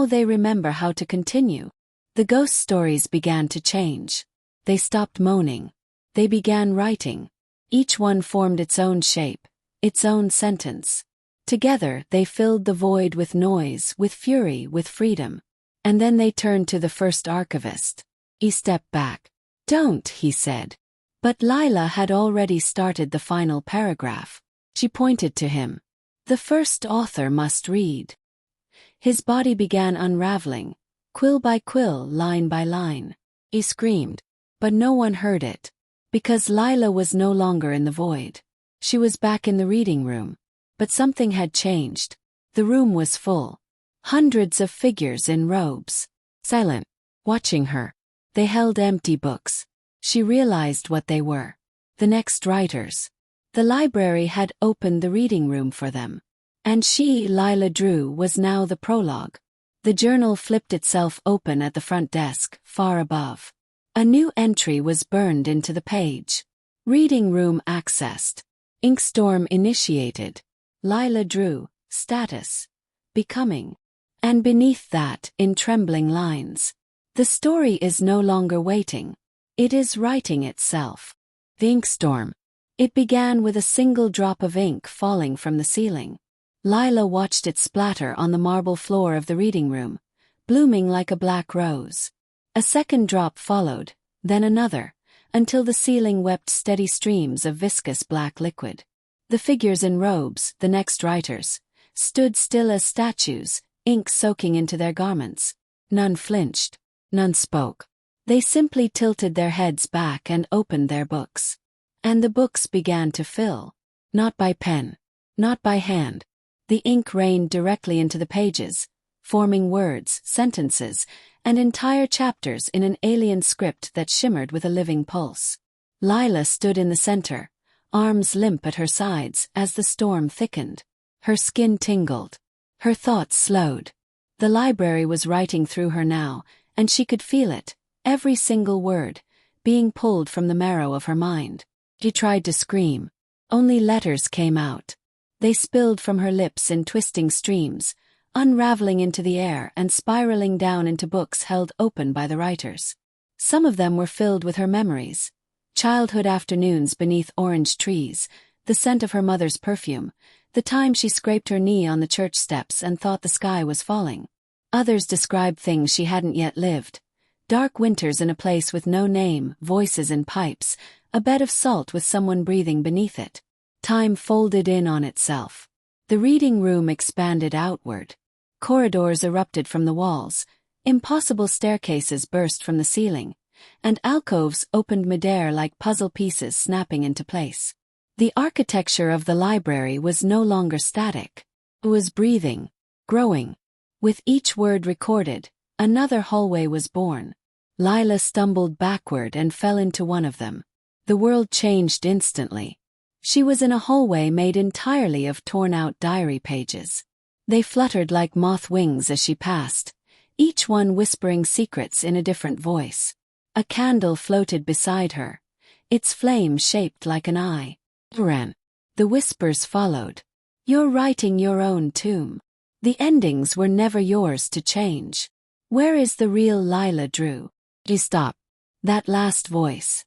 they remember how to continue. The ghost stories began to change. They stopped moaning. They began writing. Each one formed its own shape, its own sentence. Together they filled the void with noise, with fury, with freedom. And then they turned to the first archivist. He stepped back. "Don't," he said. But Lila had already started the final paragraph. She pointed to him. "The first author must read." His body began unraveling, quill by quill, line by line. He screamed, but no one heard it, because Lila was no longer in the void. She was back in the reading room, but something had changed. The room was full. Hundreds of figures in robes, silent, watching her. They held empty books. She realized what they were. The next writers. The library had opened the reading room for them. And she, Lila Drew, was now the prologue. The journal flipped itself open at the front desk, far above. A new entry was burned into the page. Reading room accessed. Inkstorm initiated. Lila Drew, status. Becoming. And beneath that, in trembling lines. The story is no longer waiting. It is writing itself. The inkstorm. It began with a single drop of ink falling from the ceiling. Lila watched it splatter on the marble floor of the reading room, blooming like a black rose. A second drop followed, then another, until the ceiling wept steady streams of viscous black liquid. The figures in robes, the next writers, stood still as statues, ink soaking into their garments. None flinched. None spoke. They simply tilted their heads back and opened their books. And the books began to fill. Not by pen. Not by hand. The ink rained directly into the pages, forming words, sentences, and entire chapters in an alien script that shimmered with a living pulse. Lila stood in the center, arms limp at her sides as the storm thickened. Her skin tingled. Her thoughts slowed. The library was writing through her now, and she could feel it, every single word, being pulled from the marrow of her mind. She tried to scream. Only letters came out. They spilled from her lips in twisting streams, unraveling into the air and spiraling down into books held open by the writers. Some of them were filled with her memories. Childhood afternoons beneath orange trees, the scent of her mother's perfume, the time she scraped her knee on the church steps and thought the sky was falling. Others described things she hadn't yet lived. Dark winters in a place with no name, voices in pipes, a bed of salt with someone breathing beneath it. Time folded in on itself. The reading room expanded outward. Corridors erupted from the walls, impossible staircases burst from the ceiling, and alcoves opened midair like puzzle pieces snapping into place. The architecture of the library was no longer static. It was breathing, growing. With each word recorded, another hallway was born. Lila stumbled backward and fell into one of them. The world changed instantly. She was in a hallway made entirely of torn-out diary pages. They fluttered like moth wings as she passed, each one whispering secrets in a different voice. A candle floated beside her, its flame shaped like an eye. Ran. The whispers followed. "You're writing your own tomb. The endings were never yours to change. Where is the real Lila Drew?" She stopped. That last voice.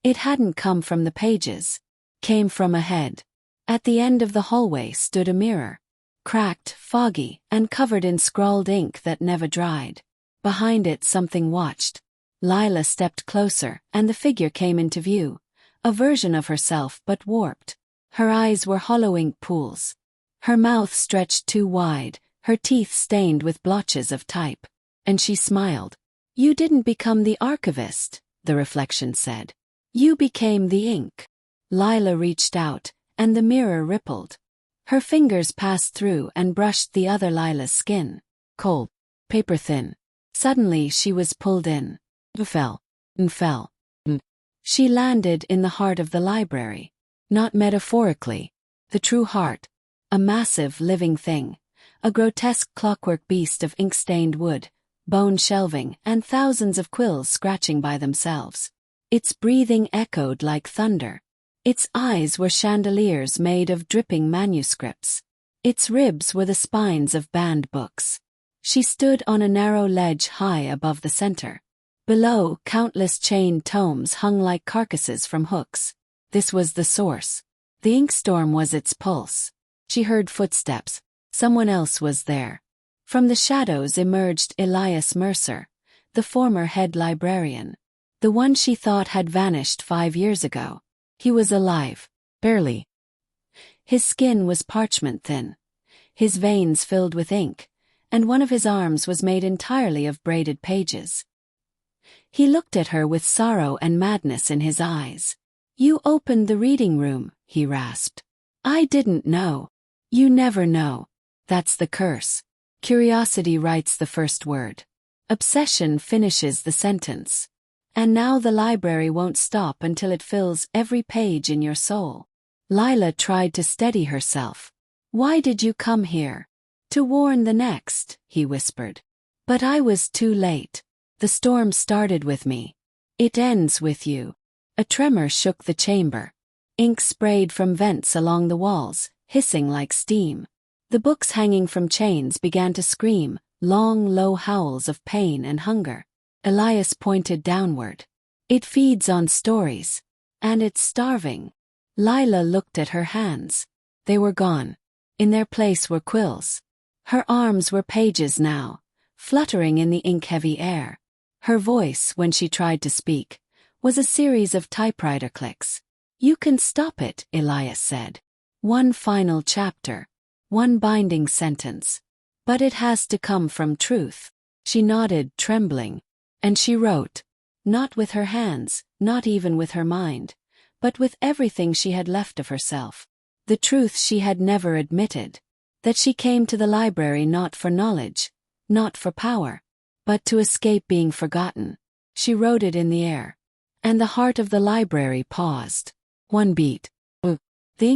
It hadn't come from the pages. Came from ahead. At the end of the hallway stood a mirror. Cracked, foggy, and covered in scrawled ink that never dried. Behind it something watched. Lila stepped closer, and the figure came into view. A version of herself but warped. Her eyes were hollow ink pools. Her mouth stretched too wide, her teeth stained with blotches of type. And she smiled. "You didn't become the archivist," the reflection said. "You became the ink." Lila reached out, and the mirror rippled. Her fingers passed through and brushed the other Lila's skin. Cold. Paper thin. Suddenly she was pulled in. Fell. And fell. She landed in the heart of the library. Not metaphorically. The true heart. A massive living thing. A grotesque clockwork beast of ink-stained wood, bone shelving, and thousands of quills scratching by themselves. Its breathing echoed like thunder. Its eyes were chandeliers made of dripping manuscripts. Its ribs were the spines of banned books. She stood on a narrow ledge high above the center. Below, countless chained tomes hung like carcasses from hooks. This was the source. The inkstorm was its pulse. She heard footsteps. Someone else was there. From the shadows emerged Elias Mercer, the former head librarian. The one she thought had vanished 5 years ago. He was alive. Barely. His skin was parchment thin. His veins filled with ink, and one of his arms was made entirely of braided pages. He looked at her with sorrow and madness in his eyes. "You opened the reading room," he rasped. "I didn't know." "You never know. That's the curse. Curiosity writes the first word. Obsession finishes the sentence. And now the library won't stop until it fills every page in your soul." Lila tried to steady herself. "Why did you come here?" "To warn the next," he whispered. "But I was too late. The storm started with me. It ends with you." A tremor shook the chamber. Ink sprayed from vents along the walls, hissing like steam. The books hanging from chains began to scream, long, low howls of pain and hunger. Elias pointed downward. "It feeds on stories. And it's starving." Lila looked at her hands. They were gone. In their place were quills. Her arms were pages now, fluttering in the ink-heavy air. Her voice, when she tried to speak, was a series of typewriter clicks. "You can stop it," Elias said. "One final chapter. One binding sentence. But it has to come from truth." She nodded, trembling. And she wrote. Not with her hands, not even with her mind, but with everything she had left of herself. The truth she had never admitted. That she came to the library not for knowledge, not for power, but to escape being forgotten. She wrote it in the air. And the heart of the library paused. One beat. The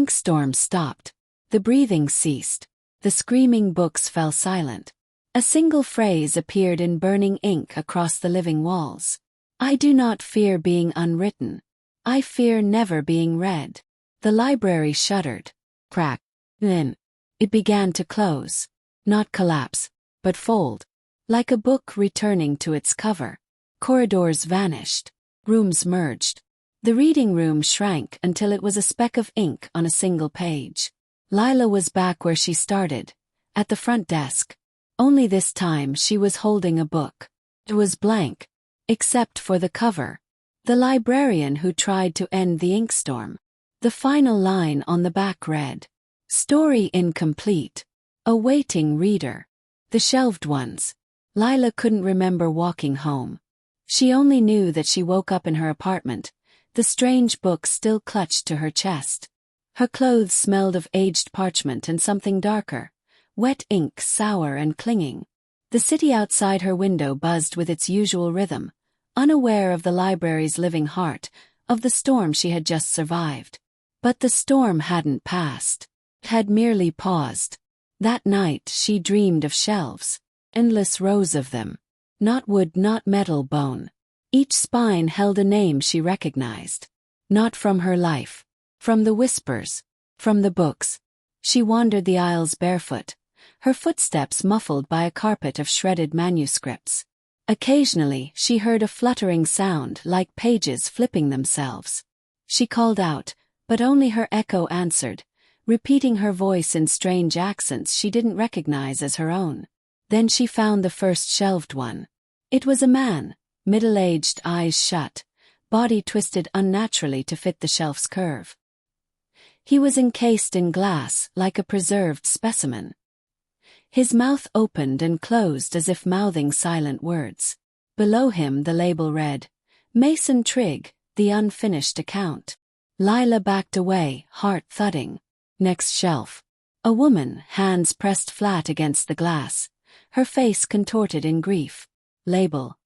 inkstorm stopped. The breathing ceased. The screaming books fell silent. A single phrase appeared in burning ink across the living walls. "I do not fear being unwritten. I fear never being read." The library shuddered. Crack. Then it began to close. Not collapse, but fold. Like a book returning to its cover. Corridors vanished. Rooms merged. The reading room shrank until it was a speck of ink on a single page. Lila was back where she started, at the front desk. Only this time she was holding a book. It was blank, except for the cover. The librarian who tried to end the inkstorm. The final line on the back read, "Story incomplete. Awaiting reader." The shelved ones. Lila couldn't remember walking home. She only knew that she woke up in her apartment, the strange book still clutched to her chest. Her clothes smelled of aged parchment and something darker. Wet ink, sour and clinging. The city outside her window buzzed with its usual rhythm, unaware of the library's living heart, of the storm she had just survived. But the storm hadn't passed. It had merely paused. That night she dreamed of shelves. Endless rows of them. Not wood, not metal, bone. Each spine held a name she recognized. Not from her life. From the whispers. From the books. She wandered the aisles barefoot, her footsteps muffled by a carpet of shredded manuscripts. Occasionally she heard a fluttering sound like pages flipping themselves. She called out, but only her echo answered, repeating her voice in strange accents she didn't recognize as her own. Then she found the first shelved one. It was a man, middle-aged, eyes shut, body twisted unnaturally to fit the shelf's curve. He was encased in glass like a preserved specimen. His mouth opened and closed as if mouthing silent words. Below him the label read, "Mason Trigg, the unfinished account." Lila backed away, heart thudding. Next shelf. A woman, hands pressed flat against the glass, her face contorted in grief. Label,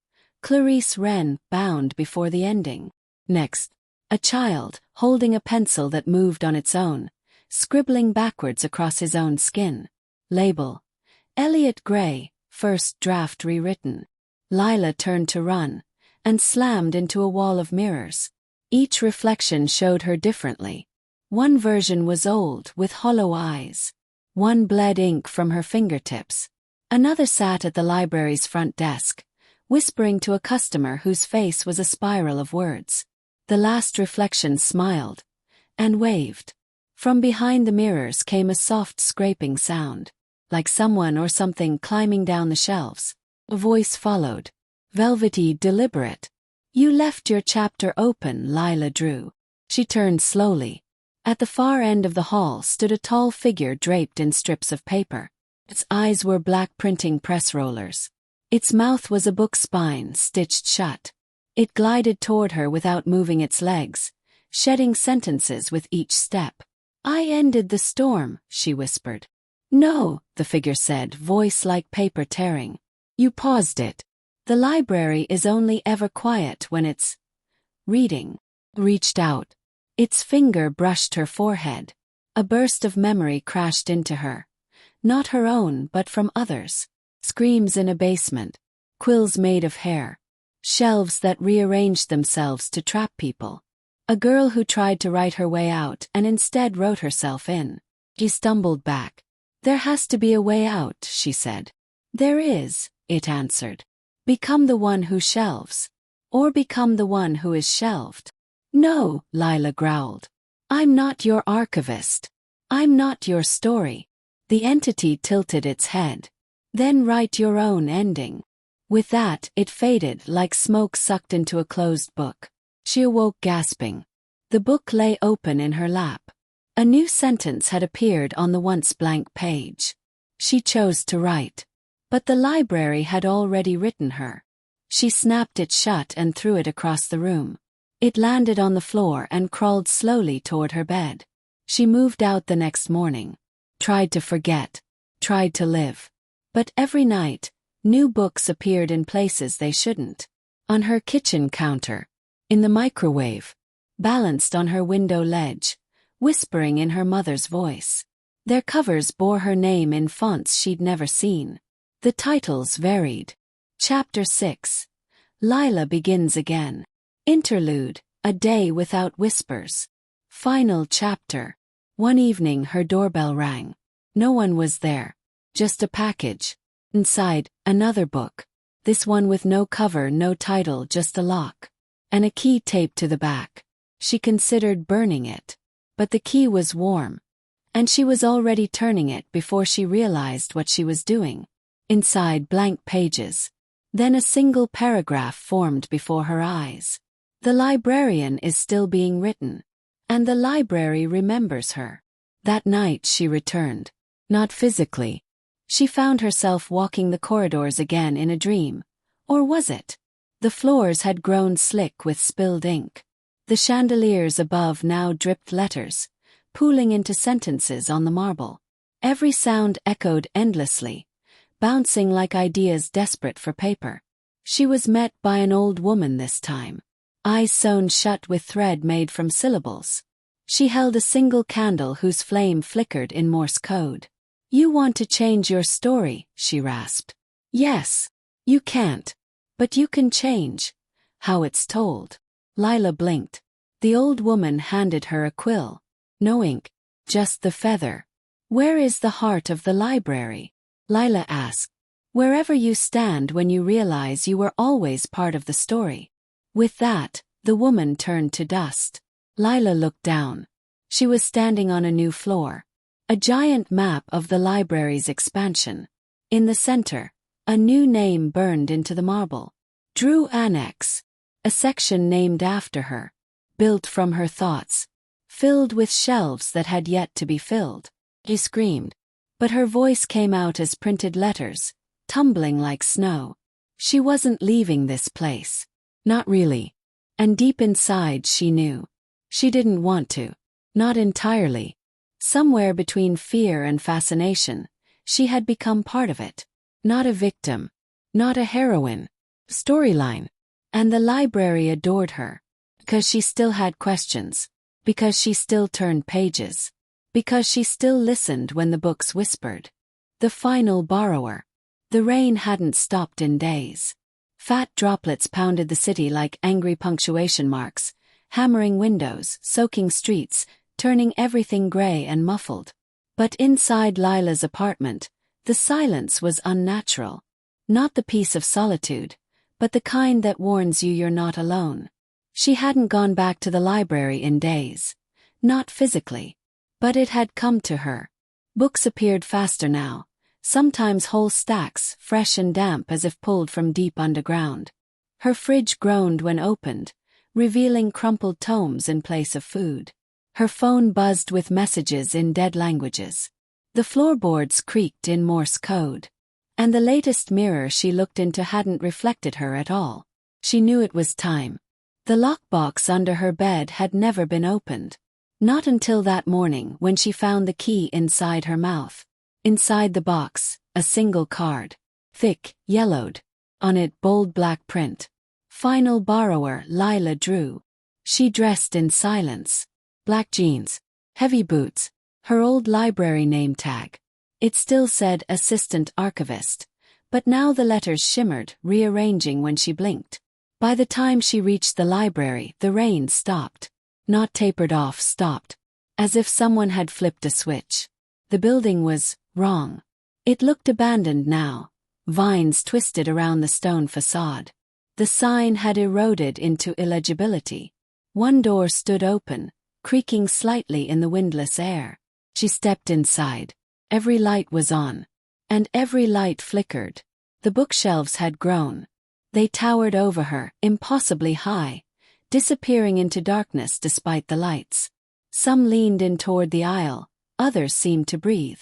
"Clarice Wren, bound before the ending." Next. A child, holding a pencil that moved on its own, scribbling backwards across his own skin. Label, "Elliot Gray, first draft rewritten." Lila turned to run, and slammed into a wall of mirrors. Each reflection showed her differently. One version was old, with hollow eyes. One bled ink from her fingertips. Another sat at the library's front desk, whispering to a customer whose face was a spiral of words. The last reflection smiled and waved. From behind the mirrors came a soft scraping sound, like someone or something climbing down the shelves. A voice followed, velvety, deliberate. "You left your chapter open," Lila drew. She turned slowly. At the far end of the hall stood a tall figure draped in strips of paper. Its eyes were black printing press rollers. Its mouth was a book spine stitched shut. It glided toward her without moving its legs, shedding sentences with each step. "I ended the storm," she whispered. "No," the figure said, voice like paper tearing. "You paused it. The library is only ever quiet when it's reading." Reached out. Its finger brushed her forehead. A burst of memory crashed into her. Not her own, but from others. Screams in a basement. Quills made of hair. Shelves that rearranged themselves to trap people. A girl who tried to write her way out and instead wrote herself in. She stumbled back. "There has to be a way out," she said. "There is," it answered. "Become the one who shelves. Or become the one who is shelved." "No," Lila growled. "I'm not your archivist. I'm not your story." The entity tilted its head. "Then write your own ending." With that, it faded like smoke sucked into a closed book. She awoke gasping. The book lay open in her lap. A new sentence had appeared on the once blank page. She chose to write. But the library had already written her. She snapped it shut and threw it across the room. It landed on the floor and crawled slowly toward her bed. She moved out the next morning. Tried to forget. Tried to live. But every night, new books appeared in places they shouldn't. On her kitchen counter. In the microwave. Balanced on her window ledge. Whispering in her mother's voice. Their covers bore her name in fonts she'd never seen. The titles varied. Chapter 6. Lila Begins Again. Interlude, A Day Without Whispers. Final chapter. One evening her doorbell rang. No one was there. Just a package. Inside, another book. This one with no cover, no title, just a lock. And a key taped to the back. She considered burning it. But the key was warm. And she was already turning it before she realized what she was doing. Inside, blank pages. Then a single paragraph formed before her eyes. The librarian is still being written. And the library remembers her. That night she returned. Not physically. She found herself walking the corridors again in a dream. Or was it? The floors had grown slick with spilled ink. The chandeliers above now dripped letters, pooling into sentences on the marble. Every sound echoed endlessly, bouncing like ideas desperate for paper. She was met by an old woman this time. Eyes sewn shut with thread made from syllables. She held a single candle whose flame flickered in Morse code. "You want to change your story," she rasped. "Yes. You can't. But you can change how it's told." Lila blinked. The old woman handed her a quill. No ink. Just the feather. "Where is the heart of the library?" Lila asked. "Wherever you stand when you realize you were always part of the story." With that, the woman turned to dust. Lila looked down. She was standing on a new floor. A giant map of the library's expansion. In the center, a new name burned into the marble. Drew Annex. A section named after her. Built from her thoughts. Filled with shelves that had yet to be filled. She screamed. But her voice came out as printed letters, tumbling like snow. She wasn't leaving this place. Not really. And deep inside she knew. She didn't want to. Not entirely. Somewhere between fear and fascination, she had become part of it. Not a victim. Not a heroine. Storyline. And the library adored her. Because she still had questions. Because she still turned pages. Because she still listened when the books whispered. The final borrower. The rain hadn't stopped in days. Fat droplets pounded the city like angry punctuation marks, hammering windows, soaking streets, turning everything gray and muffled. But inside Lila's apartment, the silence was unnatural. Not the peace of solitude, but the kind that warns you you're not alone. She hadn't gone back to the library in days. Not physically. But it had come to her. Books appeared faster now, sometimes whole stacks, fresh and damp as if pulled from deep underground. Her fridge groaned when opened, revealing crumpled tomes in place of food. Her phone buzzed with messages in dead languages. The floorboards creaked in Morse code. And the latest mirror she looked into hadn't reflected her at all. She knew it was time. The lockbox under her bed had never been opened. Not until that morning when she found the key inside her mouth. Inside the box, a single card. Thick, yellowed. On it bold black print. Final borrower Lila Drew. She dressed in silence. Black jeans. Heavy boots. Her old library name tag. It still said assistant archivist. But now the letters shimmered, rearranging when she blinked. By the time she reached the library, the rain stopped. Not tapered off, stopped. As if someone had flipped a switch. The building was wrong. It looked abandoned now. Vines twisted around the stone facade. The sign had eroded into illegibility. One door stood open, creaking slightly in the windless air. She stepped inside. Every light was on. And every light flickered. The bookshelves had grown. They towered over her, impossibly high, disappearing into darkness despite the lights. Some leaned in toward the aisle, others seemed to breathe.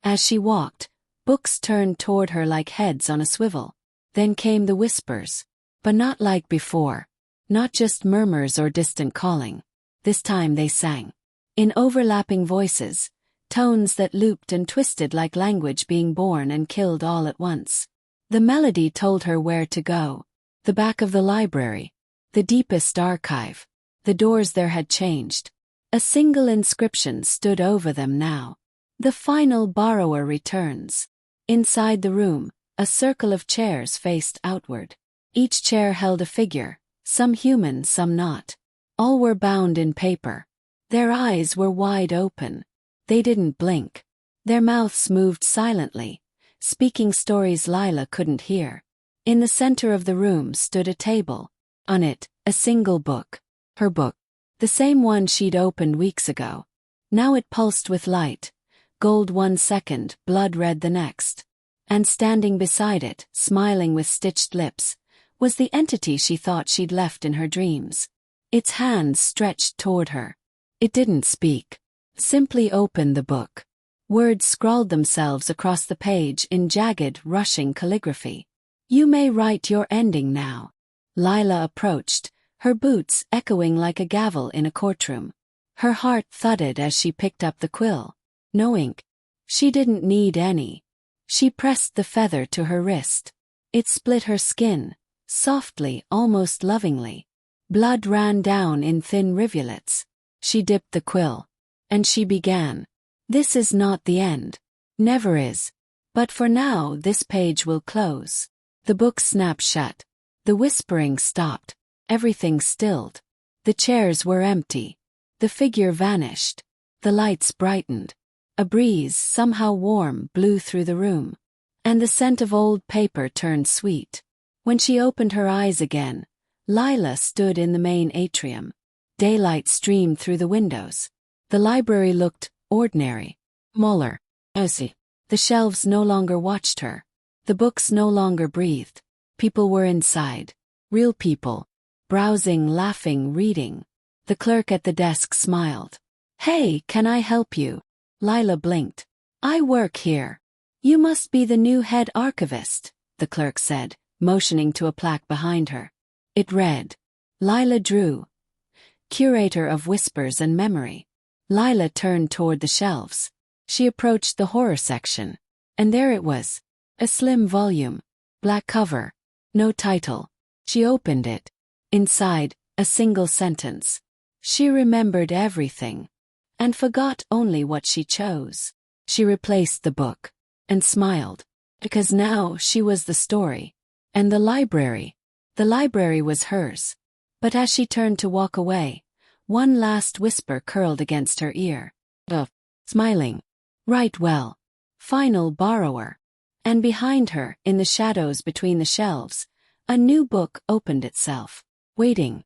As she walked, books turned toward her like heads on a swivel. Then came the whispers. But not like before. Not just murmurs or distant calling. This time they sang. In overlapping voices, tones that looped and twisted like language being born and killed all at once. The melody told her where to go. The back of the library. The deepest archive. The doors there had changed. A single inscription stood over them now. The final borrower returns. Inside the room, a circle of chairs faced outward. Each chair held a figure, some human, some not. All were bound in paper. Their eyes were wide open. They didn't blink. Their mouths moved silently, speaking stories Lila couldn't hear. In the center of the room stood a table. On it, a single book. Her book. The same one she'd opened weeks ago. Now it pulsed with light. Gold 1 second, blood red the next. And standing beside it, smiling with stitched lips, was the entity she thought she'd left in her dreams. Its hands stretched toward her. It didn't speak. Simply opened the book. Words scrawled themselves across the page in jagged, rushing calligraphy. You may write your ending now. Lila approached, her boots echoing like a gavel in a courtroom. Her heart thudded as she picked up the quill. No ink. She didn't need any. She pressed the feather to her wrist. It split her skin, softly, almost lovingly. Blood ran down in thin rivulets. She dipped the quill. And she began. This is not the end. Never is. But for now this page will close. The book snapped shut. The whispering stopped. Everything stilled. The chairs were empty. The figure vanished. The lights brightened. A breeze, somehow warm, blew through the room. And the scent of old paper turned sweet. When she opened her eyes again, Lila stood in the main atrium. Daylight streamed through the windows. The library looked ordinary. Smaller. Messy. The shelves no longer watched her. The books no longer breathed. People were inside. Real people. Browsing, laughing, reading. The clerk at the desk smiled. Hey, can I help you? Lila blinked. I work here. You must be the new head archivist, the clerk said, motioning to a plaque behind her. It read, Lila Drew, curator of whispers and memory. Lila turned toward the shelves. She approached the horror section. And there it was. A slim volume. Black cover. No title. She opened it. Inside, a single sentence. She remembered everything. And forgot only what she chose. She replaced the book. And smiled. Because now she was the story. And the library. The library was hers. But as she turned to walk away, one last whisper curled against her ear. Smiling. Right well. Final borrower. And behind her, in the shadows between the shelves, a new book opened itself. Waiting.